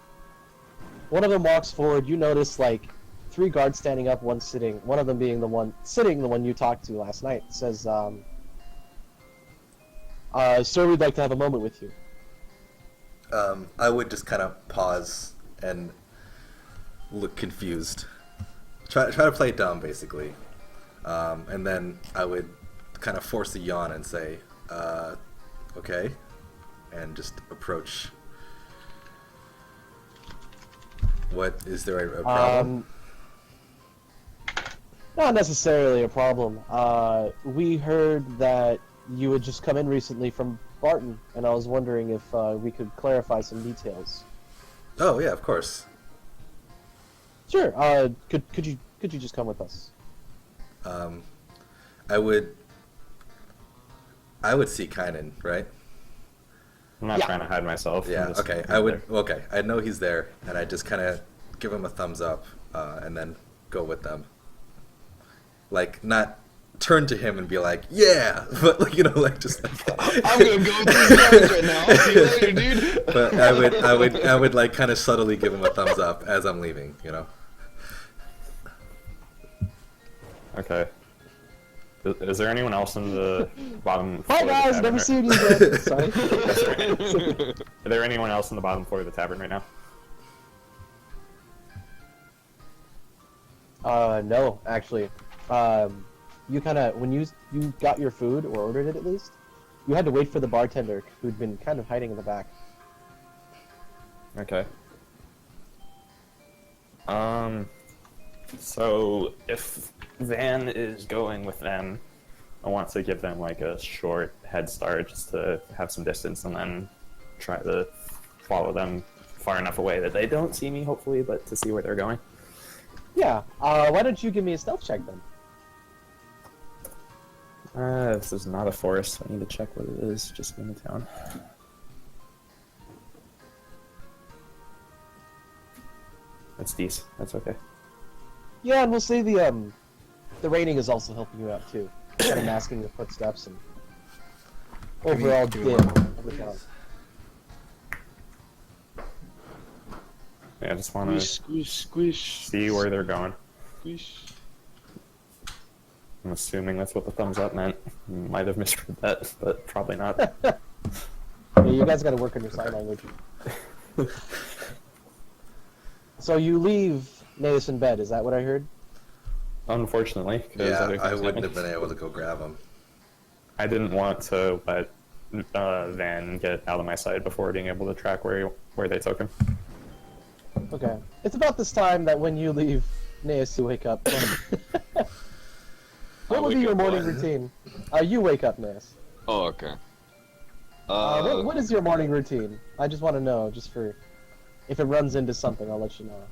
of them walks forward. You notice like 3 guards standing up, one sitting. One of them being the one sitting, the one you talked to last night. Says, "Sir, we'd like to have a moment with you." I would just kind of pause and look confused. Try to play dumb, basically. And then I would kind of force a yawn and say, okay, and just approach. What, is there a problem? Not necessarily a problem. We heard that you had just come in recently from Barton, and I was wondering if we could clarify some details. Oh, yeah, of course. Sure. Could you just come with us? I would see Kynan, right? I'm not Yeah. trying to hide myself. I'm Yeah, just okay. right I would. there. Okay, I know he's there, and I just kind of give him a thumbs up, and then go with them. Like, not turn to him and be like, "Yeah," but like, like just. Like, I'm gonna go with these guys right now. I'll see you later, dude. But I would like kind of subtly give him a thumbs up as I'm leaving. Okay. Is there anyone else in the bottom floor Bye of the guys, tavern never right- seen you again. Sorry. Are there anyone else in the bottom floor of the tavern right now? No, actually. You kind of when you got your food or ordered it at least, you had to wait for the bartender who'd been kind of hiding in the back. Okay. So if Van is going with them, I want to give them like a short head start just to have some distance and then try to follow them far enough away that they don't see me, hopefully, but to see where they're going. Yeah. Why don't you give me a stealth check then? This is not a forest. I need to check what it is just in the town. That's decent. That's okay. Yeah, and we'll say the raining is also helping you out too, kind of masking the footsteps and overall Give me dim one of the town. Yeah, I just want to Squish, squish, see where they're going. squish. I'm assuming that's what the thumbs up meant. Might have misread that, but probably not. Yeah, you guys got to work on your sign language. So you leave Naeus in bed, is that what I heard? Unfortunately, 'cause Yeah, other I things wouldn't happened. have been able to go grab him. I didn't want to let Van get out of my sight before being able to track where they took him. Okay. It's about this time that when you leave Naeus, you wake up. What will wake be your up morning what? routine? You wake up, Naeus. Oh, okay. What is your morning routine? I just want to know, just for... If it runs into something, I'll let you know.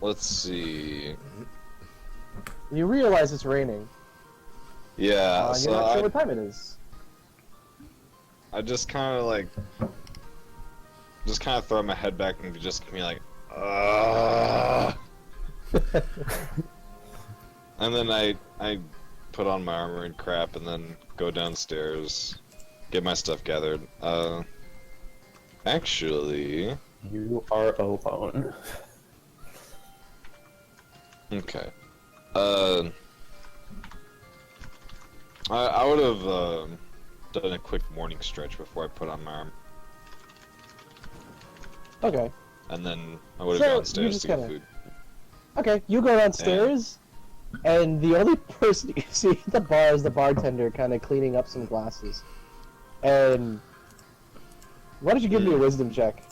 Let's see. You realize it's raining. Yeah, And so you're not sure what time it is. I just kind of like, just kind of throw my head back and just be like, and then I put on my armor and crap, and then go downstairs, get my stuff gathered. Actually, You are alone. okay. I would have done a quick morning stretch before I put on my armor, Okay. and then I would have So, gone you upstairs just to get kinda- food. Okay, you go downstairs, and the only person you see at the bar is the bartender kind of cleaning up some glasses. And why don't you give me a wisdom check?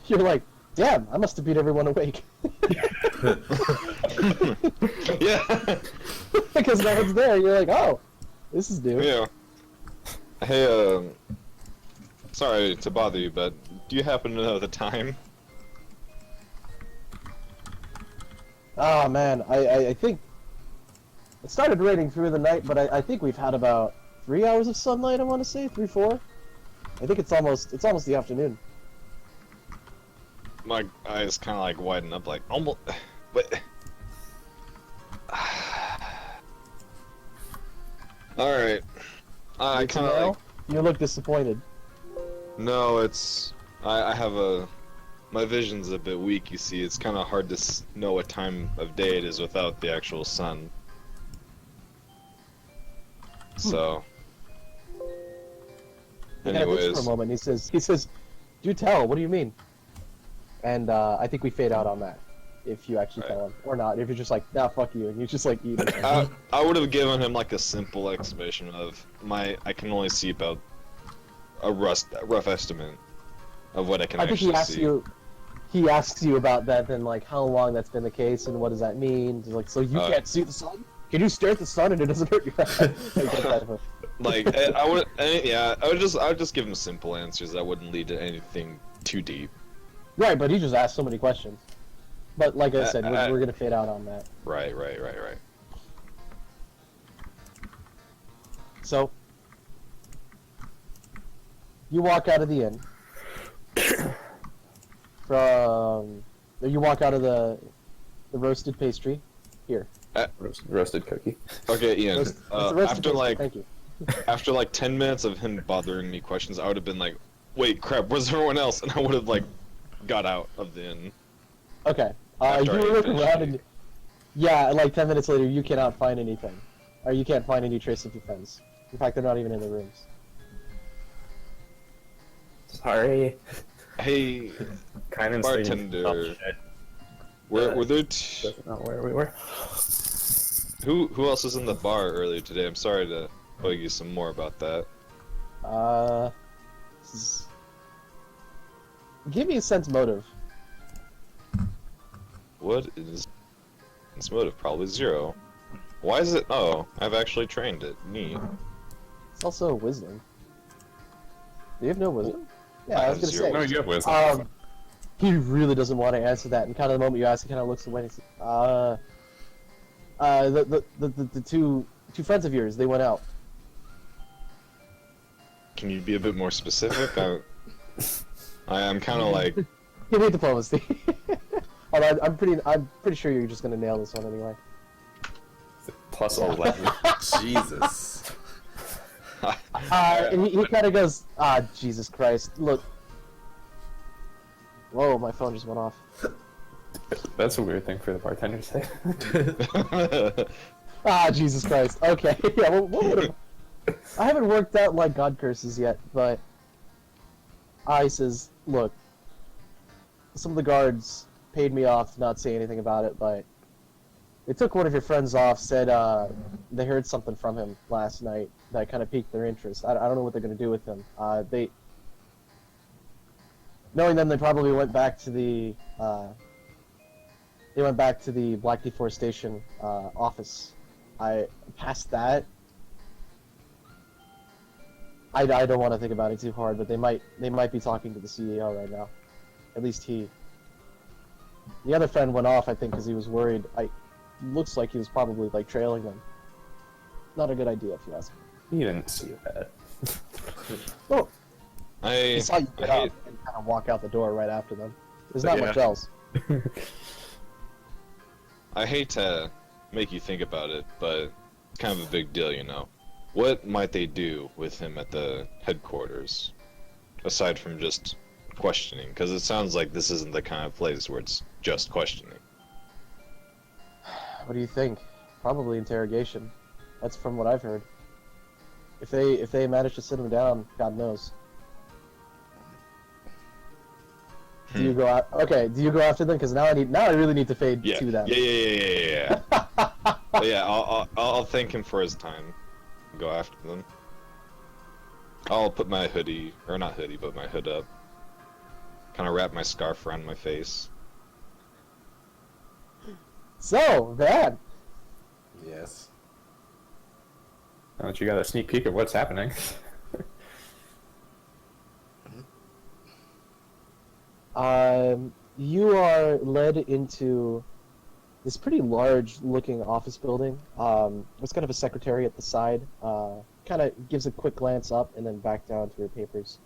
You're like, damn, I must have beat everyone awake. Yeah. Because no one's there. You're like, oh, this is new. Yeah. Hey, sorry to bother you, but do you happen to know the time? Oh man, I think it started raining through the night, but I think we've had about 3 hours of sunlight. I want to say 3, 4. I think it's almost the afternoon. My eyes kind of like widen up, like almost. But all right, I It's kind of now? like. You look disappointed. No, it's I have a my vision's a bit weak. You see, it's kind of hard to know what time of day it is without the actual sun. So, He kind of thinks anyways, for a moment. He says, "Do tell. What do you mean?" And I think we fade out on that. If you actually tell him or not. If you're just like, nah, fuck you, and you just like eat it. I would have given him like a simple explanation of I can only see about a rough estimate of what I can I think actually he asks see. you. He asks you about that, then like how long that's been the case, and what does that mean? He's like, so you can't see the sun? Can you stare at the sun and it doesn't hurt your eye? Like I would, yeah, I would just give him simple answers that wouldn't lead to anything too deep. Right, but he just asked so many questions. But like I said, we're gonna fade out on that. Right. So you walk out of the inn. You walk out of the roasted pastry. Here. Roasted cookie. Okay, Ian. It's a roasted After pastry, like thank you. after like 10 minutes of him bothering me questions, I would have been like, "Wait, crap, where's everyone else?" And I would have like got out of the inn. Okay. After You I look finished around eating. and yeah, like 10 minutes later, you cannot find anything, or you can't find any trace of your friends. In fact, they're not even in the rooms. Sorry. Hey, Kind of bartender. Were there Doesn't know where we were. who else was in the bar earlier today? I'm sorry to bug you some more about that. This is... Give me a sense motive. What is its motive? Probably 0. Why is it? Oh, I've actually trained it. Neat. It's also wisdom. Do you have no wisdom? Yeah, I I was have gonna 0 say. No, you have wisdom. He really doesn't want to answer that, and kind of the moment you ask, he kind of looks away. And says, the two friends of yours, they went out. Can you be a bit more specific? I'm kind of like, Give me diplomacy. Although I'm pretty sure you're just gonna nail this one anyway. Plus 11. Jesus. And he kind of goes, Jesus Christ, look. Whoa, my phone just went off. That's a weird thing for the bartender to say. Jesus Christ. Okay, yeah, well, what would I haven't worked out like God curses yet, but he says, look, some of the guards paid me off to not say anything about it, but they took one of your friends off, said they heard something from him last night that kind of piqued their interest. I don't know what they're going to do with him. Knowing them, they probably went back to the Black Deforestation office. Past that, I don't want to think about it too hard, but they might be talking to the CEO right now. At least he. The other friend went off, I think, because he was worried. Looks like he was probably like trailing them. Not a good idea, if you ask me. You didn't see that. Well, I I saw you get hate, up and kind of walk out the door right after them. There's not much else. I hate to make you think about it, but it's kind of a big deal, you know. What might they do with him at the headquarters, aside from just questioning? Because it sounds like this isn't the kind of place where it's just questioning. What do you think? Probably interrogation. That's from what I've heard. If they manage to sit him down, God knows. Do you go out? Okay. Do you go after them? Because now I really need to fade Yeah, to them. yeah. But yeah, I'll thank him for his time. Go after them. I'll put my hoodie, or not hoodie, but my hood up. Kind of wrap my scarf around my face. So, Van. Yes. Now that you got a sneak peek of what's happening. You are led into this pretty large-looking office building. There's kind of a secretary at the side. Kind of gives a quick glance up and then back down to her papers.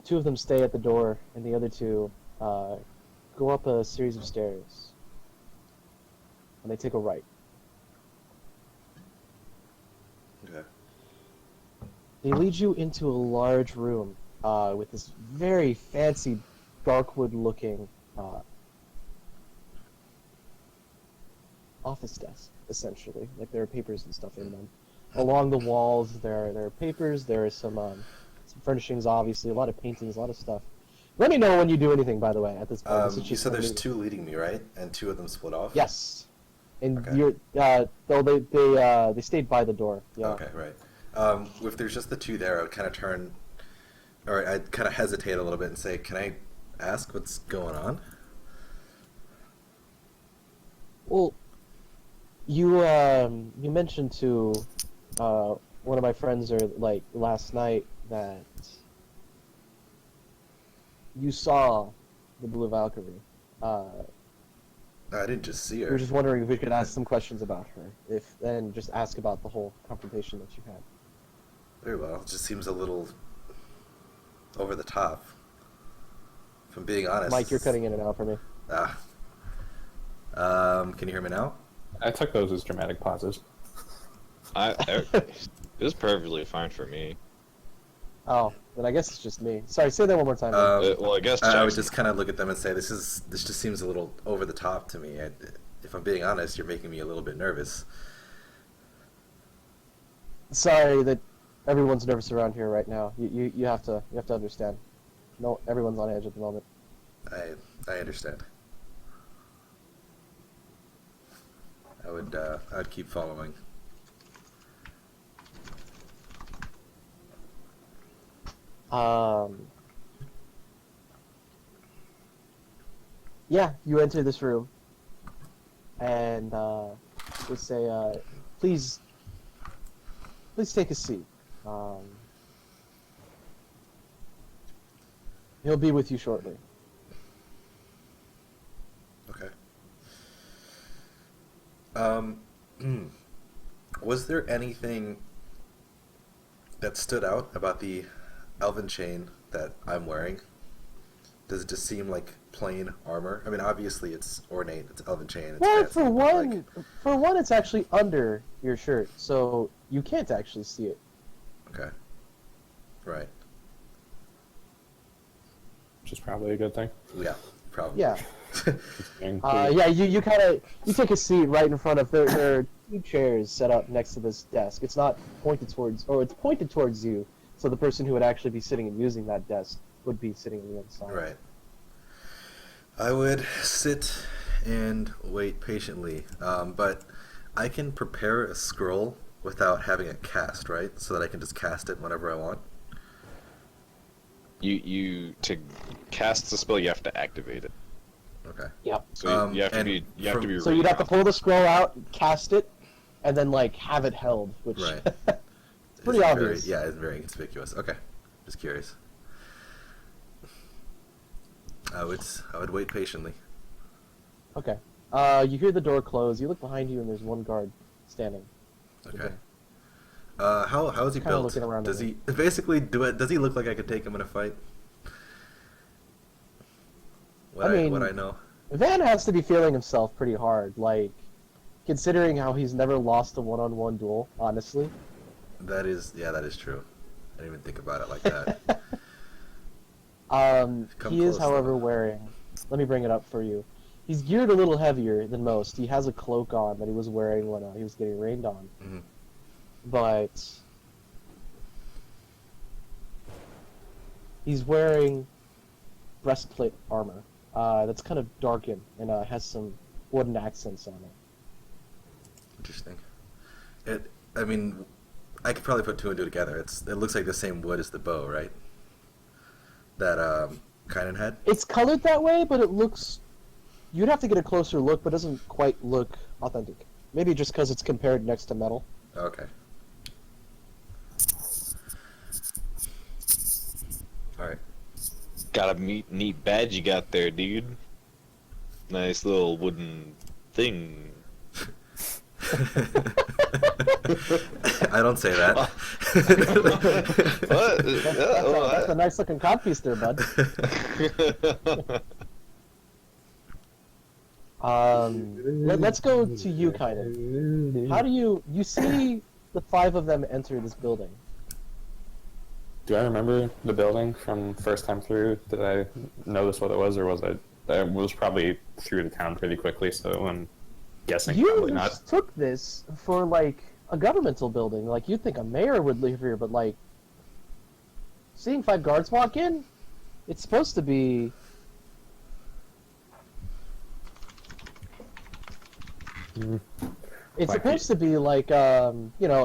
Two of them stay at the door, and the other two go up a series of stairs. And they take a right. Okay. They lead you into a large room with this very fancy darkwood-looking office desk, essentially. Like there are papers and stuff in them. Along the walls, there are papers. There are some furnishings, obviously, a lot of paintings, a lot of stuff. Let me know when you do anything, by the way. At this point, this is You just said there's something- two leading me, right? And two of them split off. Yes, and Okay. you're though they stayed by the door. Yeah. Okay, right. If there's just the two there, I would kind of turn, or I'd kind of hesitate a little bit and say, "Can I ask what's going on?" Well, you mentioned to one of my friends last night that you saw the Blue Valkyrie. I didn't just see We her. were just wondering if we could ask some questions about her, and just ask about the whole confrontation that you had. Very well. It just seems a little over the top. If I'm being honest. Mike, you're cutting in and out for me. Ah. Can you hear me now? I took those as dramatic pauses. It was perfectly fine for me. Oh, then I guess it's just me. Sorry, say that one more time. Well, I guess I would Jackson- just kind of look at them and say, "This just seems a little over the top to me." If I'm being honest, you're making me a little bit nervous. Sorry that everyone's nervous around here right now. You have to understand. No, everyone's on edge at the moment. I understand. I would keep following. Yeah, you enter this room, and they say, please take a seat. He'll be with you shortly. Okay. Was there anything that stood out about the elven chain that I'm wearing? Does it just seem like plain armor? I mean, obviously it's ornate. It's elven chain. It's Well, fancy, for but, one, like, it's actually under your shirt, so you can't actually see it. okay, right? Which is probably a good thing. Yeah, probably. Yeah. And Yeah, you kind of take a seat right in front of there are two chairs set up next to this desk. It's not pointed towards, or it's pointed towards you, so the person who would actually be sitting and using that desk would be sitting on the inside. Right. I would sit and wait patiently, but I can prepare a scroll without having it cast, right? So that I can just cast it whenever I want. You to cast the spell, you have to activate it. Okay. Yep. So you have to and be ready. So you'd have to pull the scroll out, cast it, and then like have it held, which Right. it's pretty obvious. It's very conspicuous. Okay. Just curious. I would wait patiently. Okay. You hear the door close. You look behind you, and there's one guard standing. Okay. How is he Kinda built? looking around Does at he basically do it? Does he look like I could take him in a fight? What I mean- what I know. Van has to be feeling himself pretty hard, like considering how he's never lost a one-on-one duel. Honestly. That is true. I didn't even think about it like that. Come He is, close, however, though. wearing. Let me bring it up for you. He's geared a little heavier than most. He has a cloak on that he was wearing when he was getting rained on. Mhm. But he's wearing breastplate armor that's kind of darkened and has some wooden accents on it. Interesting. I mean, I could probably put two and two together. It looks like the same wood as the bow, right? That Kynan had. It's colored that way, but it looks. You'd have to get a closer look, but it doesn't quite look authentic. Maybe just because it's compared next to metal. Okay. All right. Got a neat badge you got there, dude. Nice little wooden thing. I don't say that. What? That's a nice looking codpiece there, bud. Let's go to you, Kynan. How do you see the five of them enter this building? Do I remember the building from first time through? Did I notice what it was, or was I was probably through the town pretty quickly, so I'm guessing You probably not. took this for like a governmental building. Like you'd think a mayor would live here, but like seeing five guards walk in, it's supposed to be. It's Like supposed to be like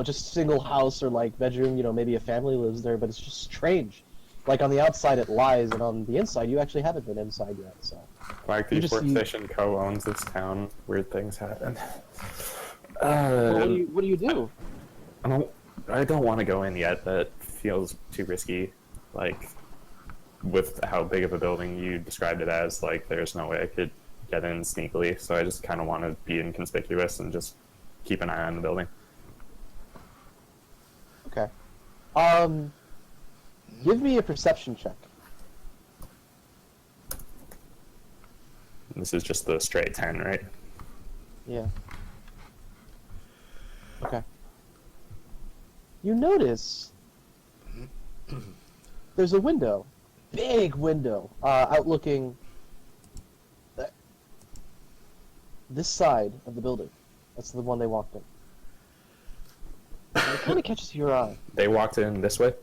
just single house or like bedroom. Maybe a family lives there, but it's just strange. Like on the outside it lies, and on the inside you actually haven't been inside yet. So. Like the You just- Fort you- Fish and Co. owns this town. Weird things happen. Well, what do you do? I don't want to go in yet. That feels too risky. Like, with how big of a building you described it as, like, there's no way I could get in sneakily. So I just kind of want to be inconspicuous and just keep an eye on the building. Okay. Give me a perception check. This is just the straight 10, right? Yeah. Okay. You notice there's a window, big window, outlooking this side of the building. That's the one they walked in. And it kind of catches your eye. They walked in this way?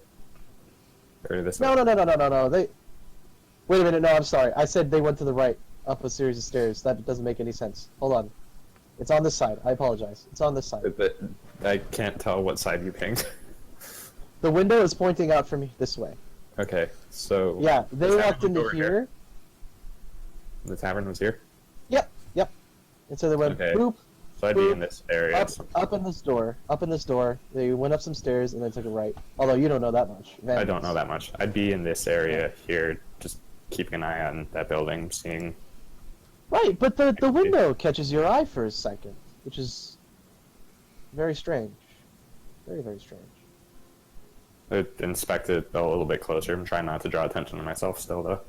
Or this No, way? no. They. Wait a minute. No, I'm sorry. I said they went to the right, up a series of stairs. That doesn't make any sense. Hold on. It's on this side. I apologize. It's on this side. But I can't tell what side you pinged. The window is pointing out from this way. Okay, so... Yeah, they the walked tavern was into over here. The tavern was here? Yep. And so they went Okay. boop, So I'd be in this area. up in this door. They went up some stairs and then took a right. Although you don't know that much. I don't know that much. I'd be in this area here, just keeping an eye on that building, seeing... Right, but the window catches your eye for a second, which is very strange. Very, very strange. inspect it a little bit closer. I'm trying not to draw attention to myself still, though.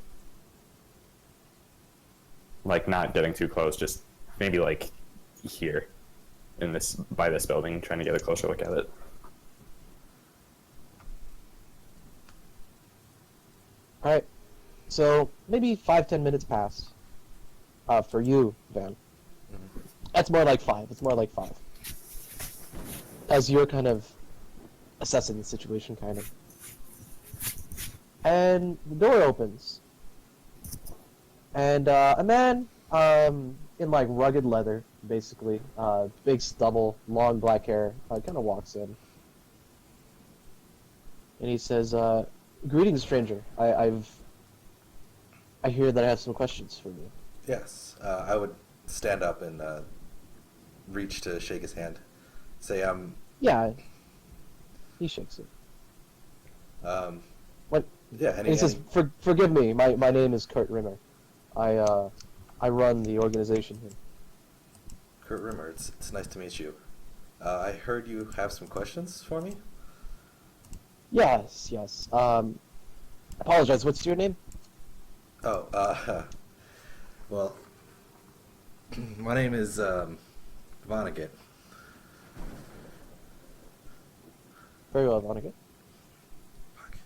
Like, not getting too close, just maybe, like, here, by this building, trying to get a closer look at it. Alright. So, maybe 5-10 minutes pass. For you, Van. That's more like 5. It's more like 5. As you're kind of assessing the situation, kind of. And the door opens. And a man in like rugged leather, basically, big stubble, long black hair, kind of walks in. And he says, "Greetings, stranger. I hear that I have some questions for you." Yes, I would stand up and reach to shake his hand. Say, Yeah. He shakes it. What? Yeah, And he says, "Forgive me. My name is Kurt Rimmer. I run the organization here." Kurt Rimmer, it's nice to meet you. I heard you have some questions for me? Yes. Apologize. What's your name? Oh, well, my name is, Vonnegut. Very well, Vonnegut. Fuck.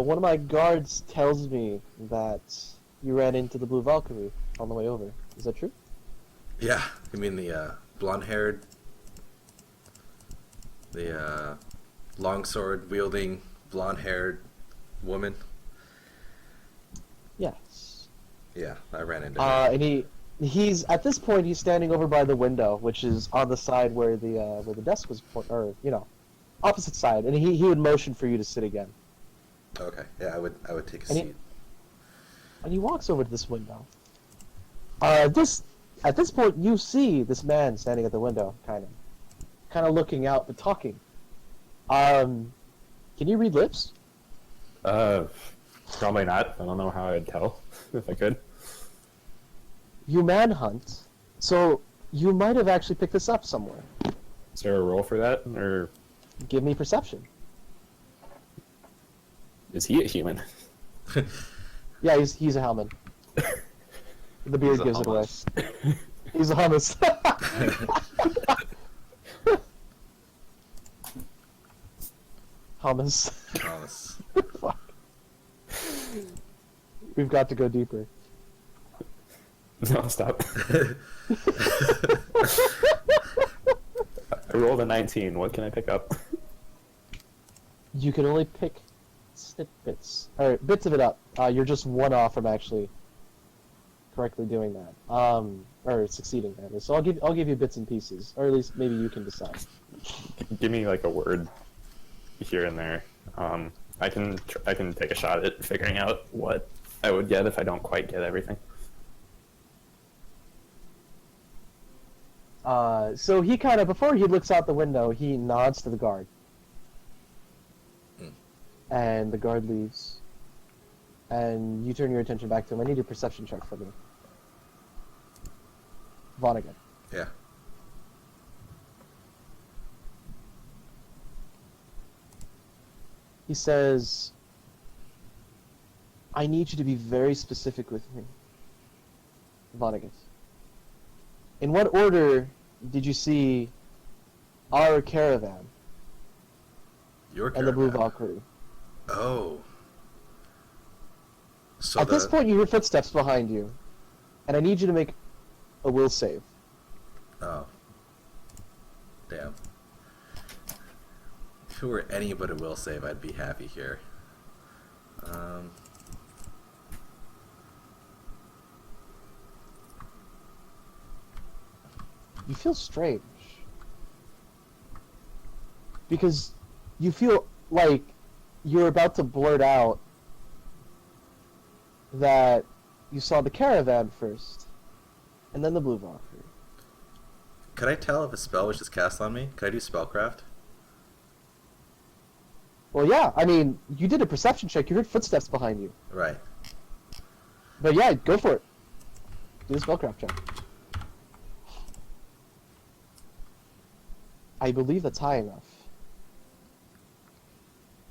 One of my guards tells me that you ran into the Blue Valkyrie on the way over. Is that true? Yeah, you mean the, blonde-haired, the, longsword-wielding, blonde-haired woman? Yes. Yeah, I ran into her. And he's at this point he's standing over by the window, which is on the side where the desk was, or opposite side, and he would motion for you to sit again. Okay, yeah, I would take a And seat. And he walks over to this window. At this point, you see this man standing at the window, kind of looking out but talking. Can you read lips? Probably not. I don't know how I'd tell if I could. You manhunt, so you might have actually picked this up somewhere. Is there a role for that, or Give me perception. is he a human? Yeah, he's a Hellman. The beard He's a gives it away. hummus. He's a hummus. Hummus. Thomas. Fuck. We've got to go deeper. No, stop. I rolled a 19. What can I pick up? You can only pick snippets, or bits of it up. You're just one off from actually correctly doing that, or succeeding that. So I'll give you bits and pieces, or at least maybe you can decide. Give me like a word here and there. I can take a shot at figuring out what I would get if I don't quite get everything. So he kind of, before he looks out the window, he nods to the guard. And the guard leaves. And you turn your attention back to him. I need a perception check from you. Vonnegut. Yeah. He says, "I need you to be very specific with me, Vonnegut. In what order did you see our caravan Your and the Blue caravan. Valkyrie?" Oh. So At this point, you hear footsteps behind you, and I need you to make a will save. Oh. Damn. If it were any but a will save, I'd be happy here. You feel strange. Because you feel like you're about to blurt out that you saw the caravan first, and then the Blue Valkyrie. Could I tell if a spell was just cast on me? Could I do spellcraft? Well, yeah, I mean, you did a perception check, you heard footsteps behind you. Right. But yeah, go for it. Do the spellcraft check. I believe that's high enough.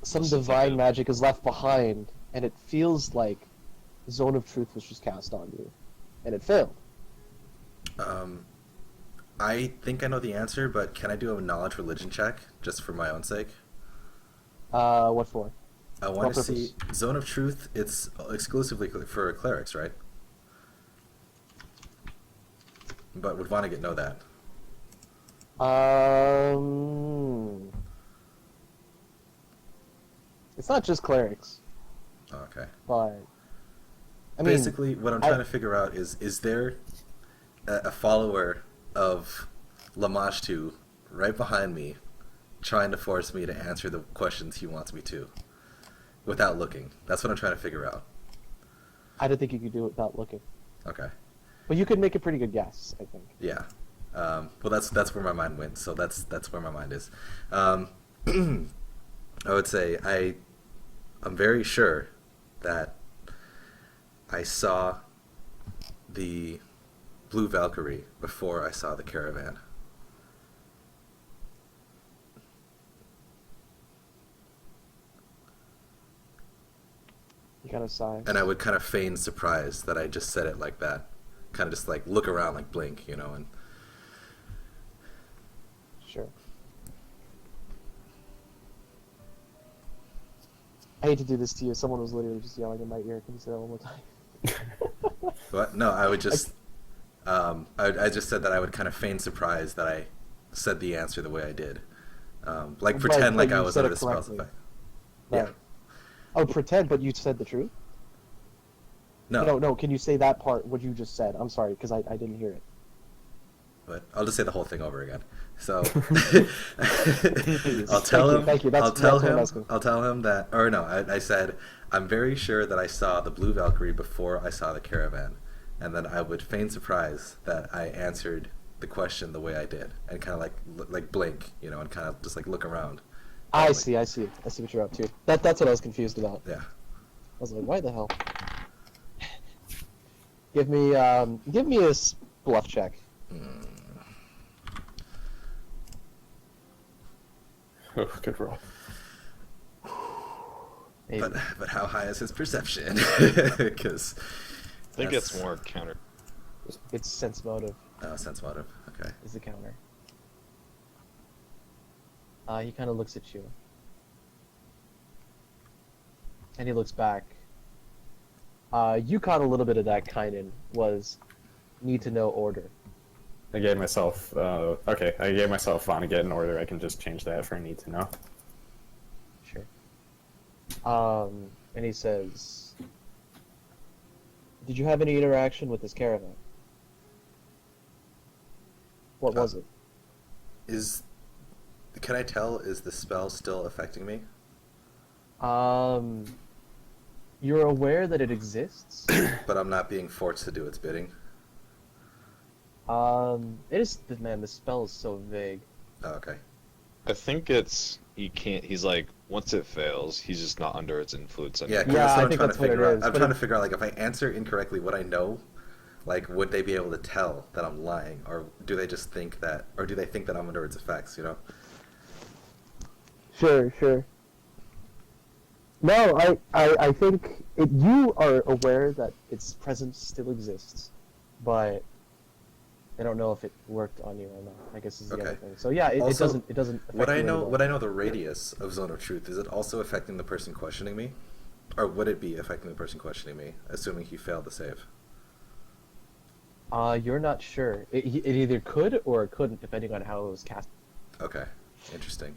some This is divine like magic is left behind, and it feels like Zone of Truth was just cast on you, and it failed. I think I know the answer, but can I do a knowledge religion check just for my own sake? What for? I want What to see purpose? Zone of Truth. It's exclusively for clerics, right? But would Vonnegut know that? It's not just clerics, Oh, okay. but I mean, Basically, what I'm trying to figure out is there a follower of Lamashtu right behind me trying to force me to answer the questions he wants me to without looking? That's what I'm trying to figure out. I don't think you could do it without looking, Okay. but you could make a pretty good guess, I think. Yeah. Well, that's where my mind went. So that's where my mind is. I would say I'm very sure that I saw the Blue Valkyrie before I saw the caravan. You gotta sigh. And I would kind of feign surprise that I just said it like that. Kind of just like look around, like blink, you know, and Sure. I hate to do this to you. Someone was literally just yelling in my ear. Can you say that one more time? what? No, I would just I just said that I would kind of feign surprise that I said the answer the way I did. Like pretend but like I you was said under it the spell correctly. effect. Right. Yeah. Oh, pretend, but you said the truth? No, No, can you say that part, what you just said? I'm sorry, because I didn't hear it. but I'll just say the whole thing over again. So I'll Thank tell you, him. thank you. I'll tell that's what I'm him. asking. I'll tell him that. Or no, I said I'm very sure that I saw the Blue Valkyrie before I saw the caravan, and then I would feign surprise that I answered the question the way I did, and kind of like blink, you know, and kind of just like look around. I Like, see what you're up to. That's what I was confused about. Yeah. I was like, why the hell? Give me a bluff check. Oh, good roll. Maybe. But how high is his perception? Because I think it's more counter. It's sense motive sense motive. Okay. is the counter. He kind of looks at you. And he looks back. You caught a little bit of that, Kynan, was need to know order. I gave myself, okay, I gave myself Vonnegut in order. I can just change that for need to know. Sure. And he says, did you have any interaction with this caravan? What was it? Can I tell, is the spell still affecting me? You're aware that it exists. But I'm not being forced to do its bidding? It is, man, the spell is so vague. Oh, okay. I think he's like, once it fails, he's just not under its influence Yeah, anymore. 'cause Yeah, that's I what I'm think trying that's to what it figure out. is, I'm but trying it- to figure out, like, if I answer incorrectly what I know, like, would they be able to tell that I'm lying? Or do they just think that, or do they think that I'm under its effects, you know? Sure. No, I think you are aware that its presence still exists, but I don't know if it worked on you or not. I guess is the other Okay. thing. So yeah, it Also, doesn't affect Would I you know anymore. would I know the radius of Zone of Truth? Is it also affecting the person questioning me? Or would it be affecting the person questioning me, assuming he failed the save? You're not sure. It either could or it couldn't, depending on how it was cast. Okay. Interesting.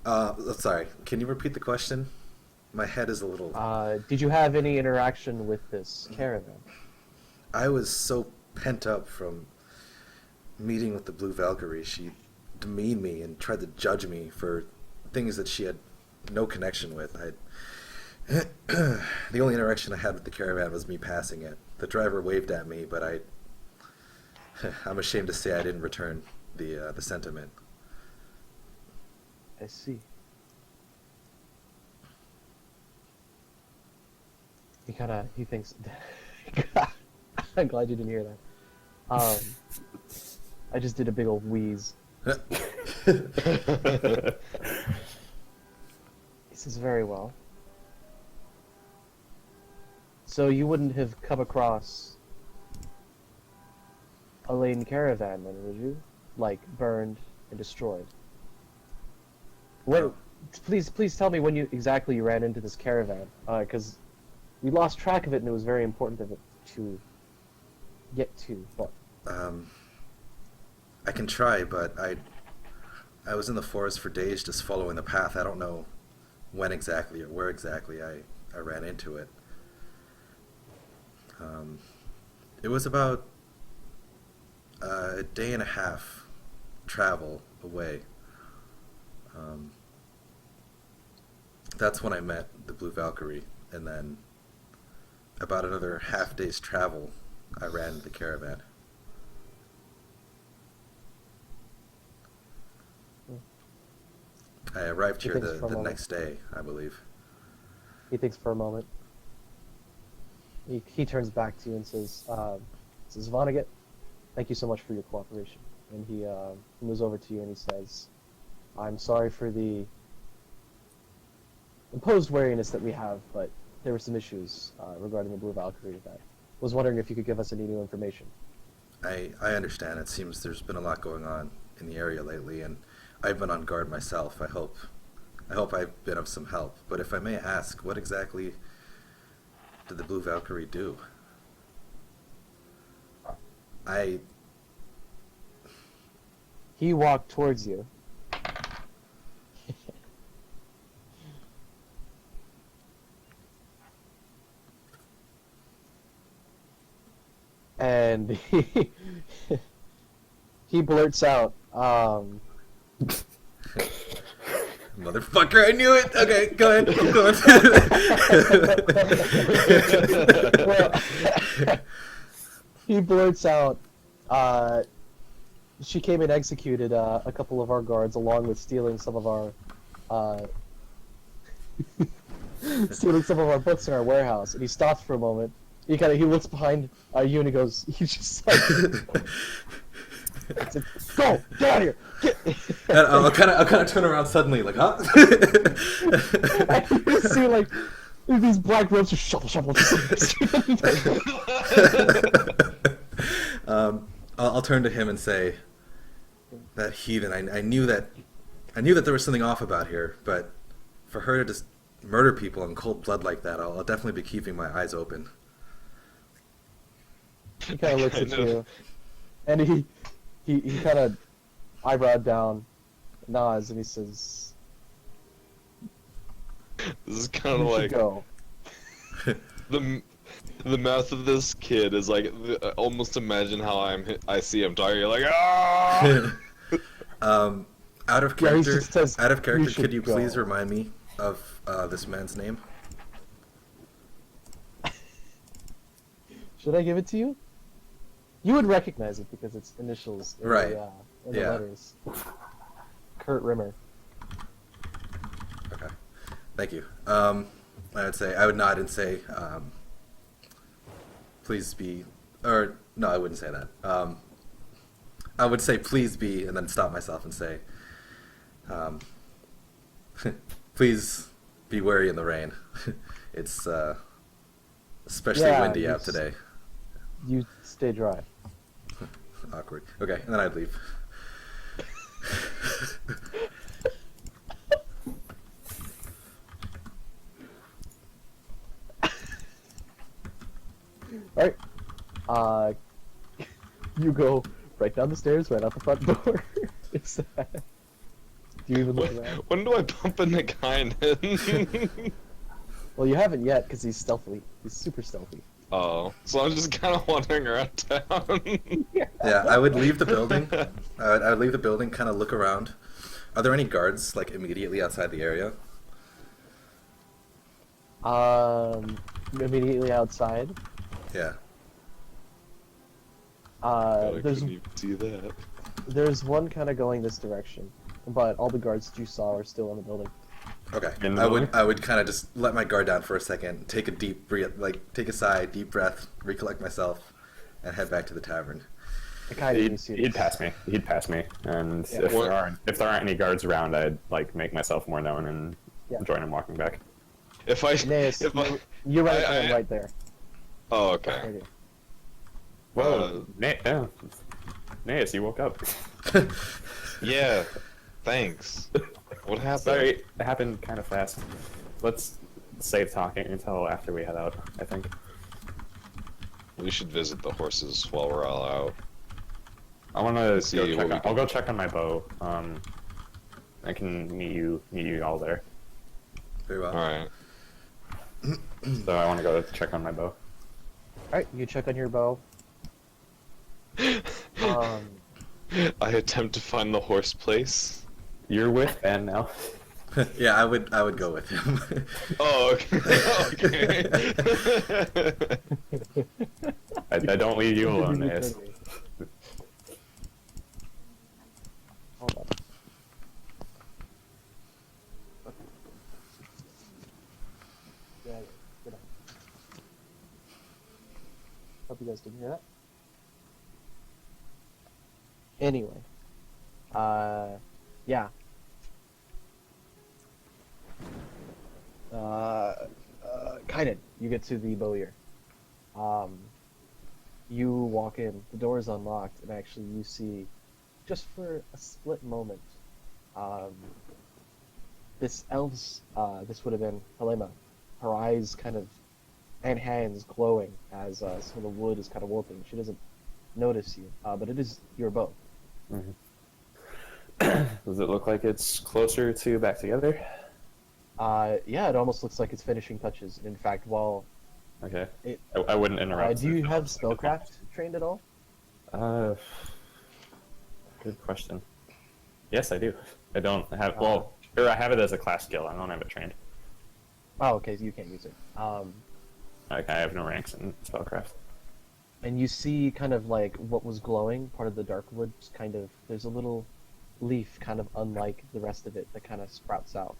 Sorry, can you repeat the question? My head is a little... Did you have any interaction with this caravan? I was so pent up from meeting with the Blue Valkyrie. She demeaned me and tried to judge me for things that she had no connection with. The only interaction I had with the caravan was me passing it. The driver waved at me, but I'm ashamed to say I didn't return the sentiment. I see. He thinks. I'm glad you didn't hear that. I just did a big old wheeze. He This is very well. So you wouldn't have come across a laden caravan then, would you? Like, burned and destroyed? When, please tell me when exactly you ran into this caravan, because we lost track of it and it was very important of it to get to, but... I can try, but I was in the forest for days just following the path. I don't know when exactly or where exactly I ran into it. It was about a day and a half travel away. That's when I met the Blue Valkyrie, and then about another half day's travel, I ran into the caravan. I arrived here the next day, I believe. He thinks for a moment. He turns back to you and says, Vonnegut, thank you so much for your cooperation. And he moves over to you and he says, I'm sorry for the imposed wariness that we have, but there were some issues regarding the Blue Valkyrie that was wondering if you could give us any new information. I understand. It seems there's been a lot going on in the area lately, and I've been on guard myself. I hope I've been of some help. But if I may ask, what exactly did the Blue Valkyrie do? He walked towards you. And he blurts out, Motherfucker, I knew it! Okay, go ahead, keep going. he blurts out, she came and executed a couple of our guards along with stealing some of our books in our warehouse. And he stops for a moment. He looks behind you and he's just like, go, get out of here, get. And I'll kind of turn around suddenly, like, huh? You see like these black robes just shuffle. I'll turn to him and say, that heathen. I knew that there was something off about here, but for her to just murder people in cold blood like that, I'll definitely be keeping my eyes open. He kind of looks at you, and he kind of eyebrow down, nods, and he says, This is kind of "You should like go." the mouth of this kid is like almost imagine how I see him talking. You're like, ah. Out of Yeah, he character, just says, "You should could you please go." remind me of this man's name? Should I give it to you? You would recognize it because it's initials in Right. in the Yeah. letters. Kurt Rimmer. Okay, thank you. I would nod and say, please be, or no, I wouldn't say that. I would say please be, and then stop myself and say, please be wary in the rain. It's especially Yeah, windy out it's- today. You stay dry. Awkward. Okay, and then I'd leave. Alright. You go right down the stairs, right out the front door. Do you even look around? When do I bump into guy in it? Well, you haven't yet, because he's stealthy. He's super stealthy. Oh, so I'm just kind of wandering around town. Yeah, I would leave the building. I would leave the building, kind of look around. Are there any guards, like, immediately outside the area? Immediately outside. Yeah. God, I There's couldn't even see that. there's one kind of going this direction, but all the guards that you saw are still in the building. Okay. In the I building? would kind of just let my guard down for a second, take a deep breath, take a sigh, deep breath, recollect myself, and head back to the tavern. The kind of you see. He'd pass me. He'd pass me, and Yeah. if there aren't any guards around, I'd like make myself more known and Yeah. join him walking back. If I, Aeneas, if I, you're right, I- right there. oh, Right okay. here. Whoa, Naeus, you woke up. Yeah, thanks. What happened? Sorry, it happened kind of fast. Let's save talking until after we head out, I think. We should visit the horses while we're all out. I want to See go what check we on, can- I'll go check on my bow. I can meet you all there. Very well. Alright. So I want to go check on my bow. Alright, you check on your bow. I attempt to find the horse place. You're with Ben now. Yeah, I would go with him. Oh, okay. Okay. I don't leave you alone, Naeus. Hold on. Yeah, get up. Hope you guys didn't hear that. Anyway, yeah. Kaiden, you get to the Bowyer. You walk in, the door is unlocked, and actually you see, just for a split moment, this elf's, this would have been Helena, her eyes kind of, and hands glowing as some of the wood is kind of warping. She doesn't notice you, but it is your bow. Mhm. Does it look like it's closer to back together? Yeah, it almost looks like it's finishing touches. In fact, while Okay. It- I wouldn't interrupt. do you have spellcraft trained at all? Good question. Yes, I do. I don't have, well, or I have it as a class skill. I don't have it trained. Oh, okay, so you can't use it. Like, I have no ranks in spellcraft. And you see kind of like what was glowing, part of the dark wood, just kind of, there's a little leaf kind of unlike the rest of it that kind of sprouts out.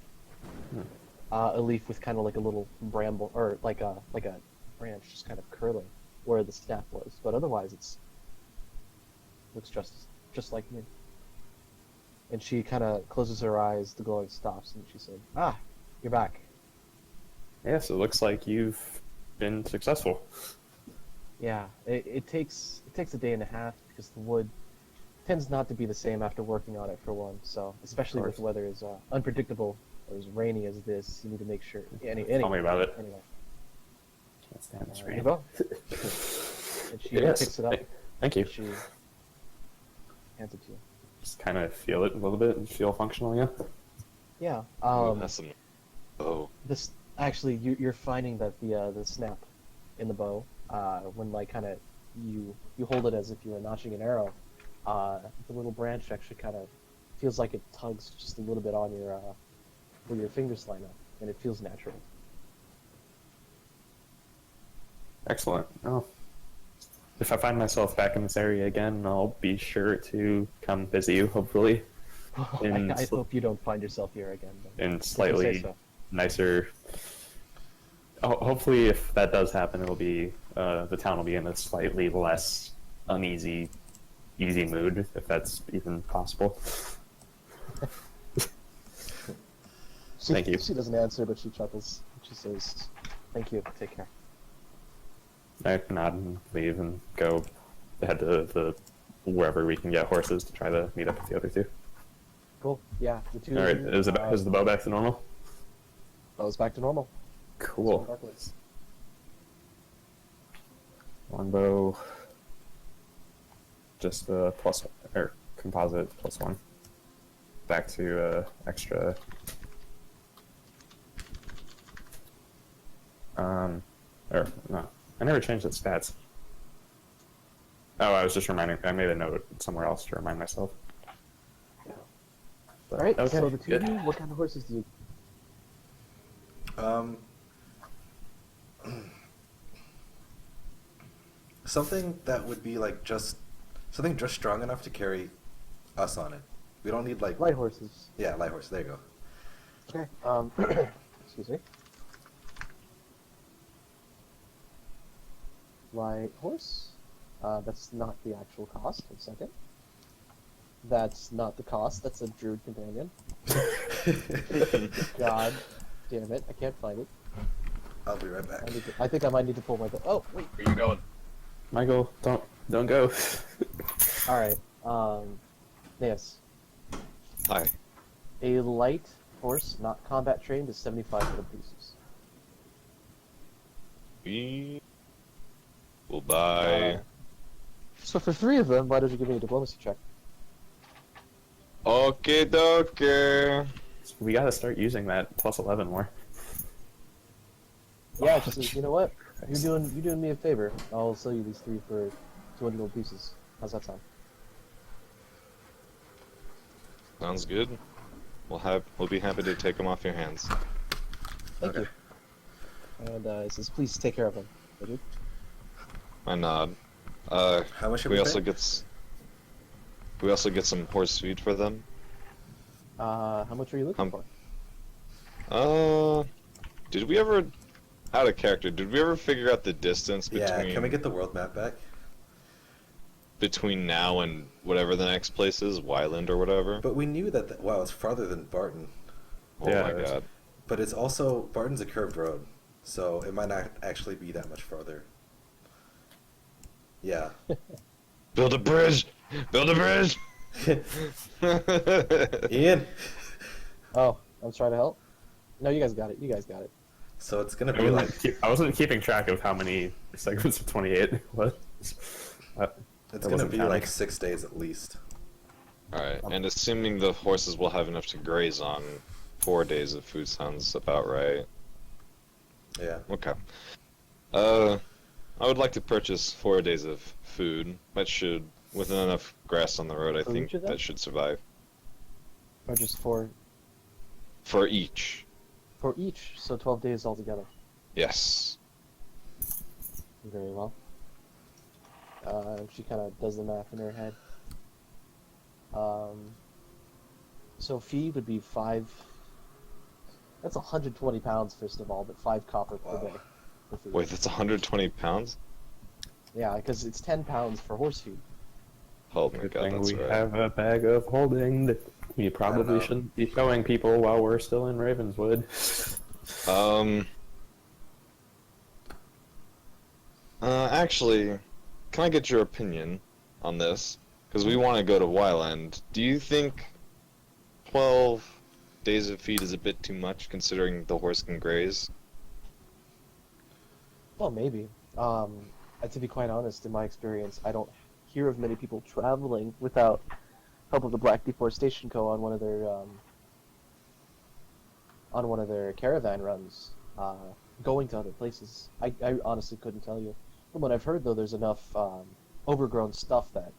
Hmm. A leaf with kind of like a little bramble, or like a branch just kind of curling where the staff was. But otherwise it's, looks just like me. And she kind of closes her eyes, the glowing stops, and she said, "Ah, you're back." Yes, it looks like you've been successful. Yeah, it takes a day and a half because the wood tends not to be the same after working on it for one. So especially with course. the weather as unpredictable or as rainy as this, you need to make sure. Tell me about it. Anyway, Can't stand this there you rain. go. And she Yes, picks it up. Thank you. She hands it to you. Just kind of feel it a little bit and feel functional, yeah? Yeah. That's some. Oh. This actually, you're finding that the snap in the bow, when like kind of you hold it as if you were notching an arrow, the little branch actually kind of feels like it tugs just a little bit on your where your fingers line up, and it feels natural. Excellent. Oh. If I find myself back in this area again, I'll be sure to come visit you, hopefully, In I sl- hope you don't find yourself here again. But in if you say slightly so. nicer. Hopefully, if that does happen, it'll be the town will be in a slightly less uneasy, easy mood, if that's even possible. Thank you. She doesn't answer, but she chuckles. She says, "Thank you. Take care." I nod and leave and go head to wherever we can get horses to try to meet up with the other two. Cool. Yeah. The two. All right, is the bow back to normal? Bow's back to normal. Cool. Darkness. Longbow, just plus or composite +1. Back to extra. Or no, I never changed the stats. Oh, I was just reminding. I made a note somewhere else to remind myself. But, All right. okay, So the two of good. you, what kind of horses do you? Something that would be like something just strong enough to carry us on it. We don't need like Light horses. yeah, light horse. There you go. Okay. Excuse me. Light horse. That's not the actual cost. 1 second. That's not the cost. That's a druid companion. God damn it! I can't find it. I'll be right back. I think I might need to pull my. Oh wait. Where you going? Michael, don't go. All right. Yes. Hi. A light horse, not combat trained, is 75 gold pieces. We will buy. So for 3 of them, why don't you give me a diplomacy check? Okay, dokie. We gotta start using that plus 11 more. Yeah, just you know what? You're doing me a favor. I'll sell you these 3 for 200 gold pieces. How's that sound? Sounds good. We'll be happy to take them off your hands. Thank you. And it says, please take care of them. Would you? I nod. How much should we we also pay? get some horse feed for them. How much are you looking for? Did we ever, out of character, did we ever figure out the distance between Yeah, can we get the world map back? between now and whatever the next place is, Wyland or whatever? But we knew that, wow, it's farther than Barton. Oh Yeah, my it is. god. But it's also, Barton's a curved road, so it might not actually be that much farther. Yeah. Build a bridge! Build a bridge! Ian! Oh, I'm trying to help. No, you guys got it. You guys got it. So it's gonna I be wasn't, like, I wasn't keeping track of how many segments of 28 it was. it's I gonna wasn't be counting. like 6 days at least. Alright, and assuming the horses will have enough to graze on, 4 days of food sounds about right. Yeah. Okay. I would like to purchase 4 days of food. That should, with enough grass on the road, I For think each of them? that should survive. Or just for For each. so 12 days altogether. Yes. Very well. She kind of does the math in her head. So feed would be 5. That's 120 pounds first of all, but 5 copper per Wow. day. For food. Wait, that's 120 pounds? Yeah, because it's 10 pounds for horse feed. Oh my Good god, thing that's we right. have a bag of holding that we probably know. shouldn't be showing people while we're still in Ravenswood. Actually, can I get your opinion on this? Because we want to go to Wyland. Do you think 12 days of feed is a bit too much, considering the horse can graze? Well, maybe. To be quite honest, in my experience, I don't hear of many people traveling without help of the Black Deforestation Co. on one of their caravan runs, going to other places. I honestly couldn't tell you. From what I've heard, though, there's enough overgrown stuff that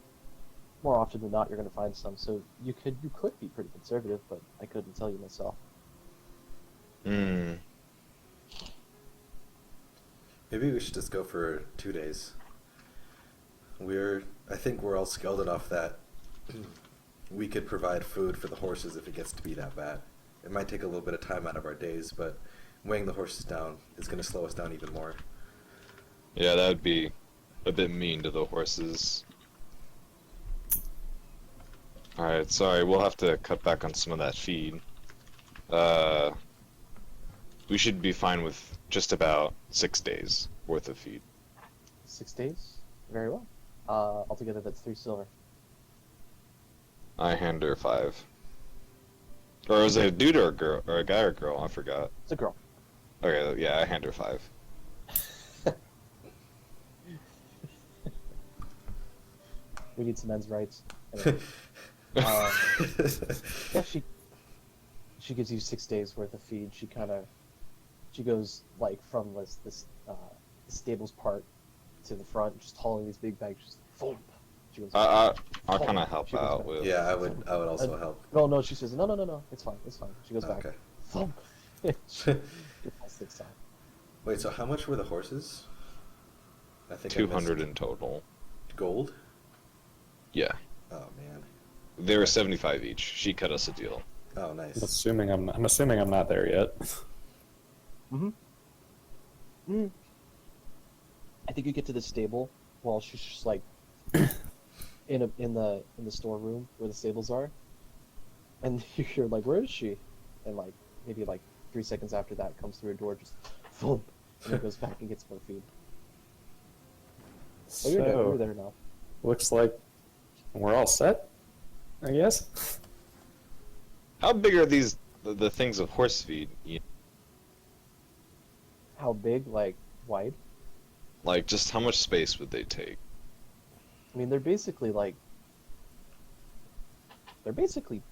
more often than not you're going to find some. So you could be pretty conservative, but I couldn't tell you myself. Hmm. Maybe we should just go for 2 days. I think we're all skilled enough that we could provide food for the horses if it gets to be that bad. It might take a little bit of time out of our days, but weighing the horses down is going to slow us down even more. Yeah, that would be a bit mean to the horses. Alright, sorry, we'll have to cut back on some of that feed. We should be fine with just about 6 days worth of feed. 6 days? Very well. Altogether, that's 3 silver. I hand her 5. Or was it a dude or a girl, or a guy or girl? I forgot. It's a girl. Okay, yeah, I hand her 5. We need some men's rights. Anyway. Yeah, she gives you 6 days worth of feed. She goes like from the stables part to the front, just hauling these big bags. Just thump. She goes. I'll Oh, kind of help she goes out back. with. Yeah, I would also help. No, she says no. It's fine. She goes back. Okay. Thump. She gets 6 times. Wait, so how much were the horses? I think I 200 missed. in total. Gold? Yeah, Oh man. they were 75 each. She cut us a deal. Oh nice. I'm assuming I'm not there yet. I think you get to the stable while she's just like in the storeroom where the stables are, and you hear like, "Where is she?" And like maybe like 3 seconds after that comes through a door, just boom, and it goes back and gets more feed. Oh, you're there. So, You're there now. looks like we're all set, I guess. How big are these the things of horse feed? How big? Like wide? Like, just how much space would they take? I mean, they're basically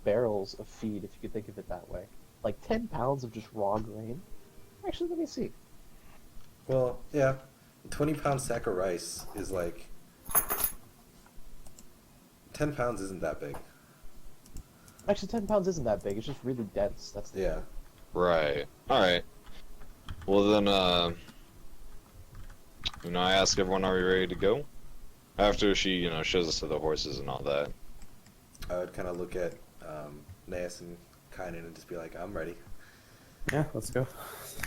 barrels of feed, if you could think of it that way. Like 10 pounds of just raw grain. Actually, let me see. Well, yeah, 20-pound sack of rice is like 10 pounds isn't that big. Actually, 10 pounds isn't that big. It's just really dense. That's the Yeah. thing. Right. All right. Well then, I ask everyone, are we ready to go? After she, shows us to the horses and all that. I would kind of look at Naeus and Kynan and just be like, I'm ready. Yeah, let's go.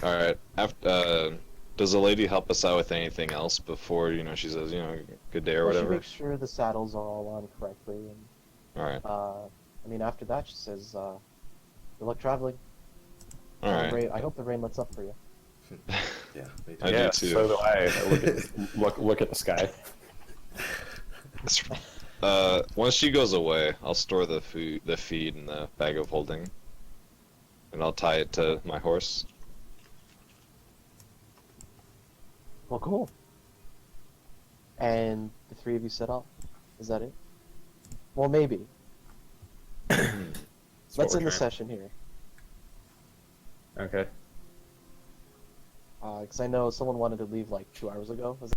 All right. After, does the lady help us out with anything else before, she says, good day or Well, she whatever? makes sure the saddles are all on correctly, and All right. I mean, after that, she says, "Good luck traveling. All right. I hope the rain lets up for you." Yeah, me too. I do Yeah, too. so do I. Look at the sky. Once she goes away, I'll store the feed in the bag of holding, and I'll tie it to my horse. Well, cool. And the three of you set off. Is that it? Well, maybe. That's Let's what end we're the session here. trying- Okay. Because I know someone wanted to leave like 2 hours ago. Was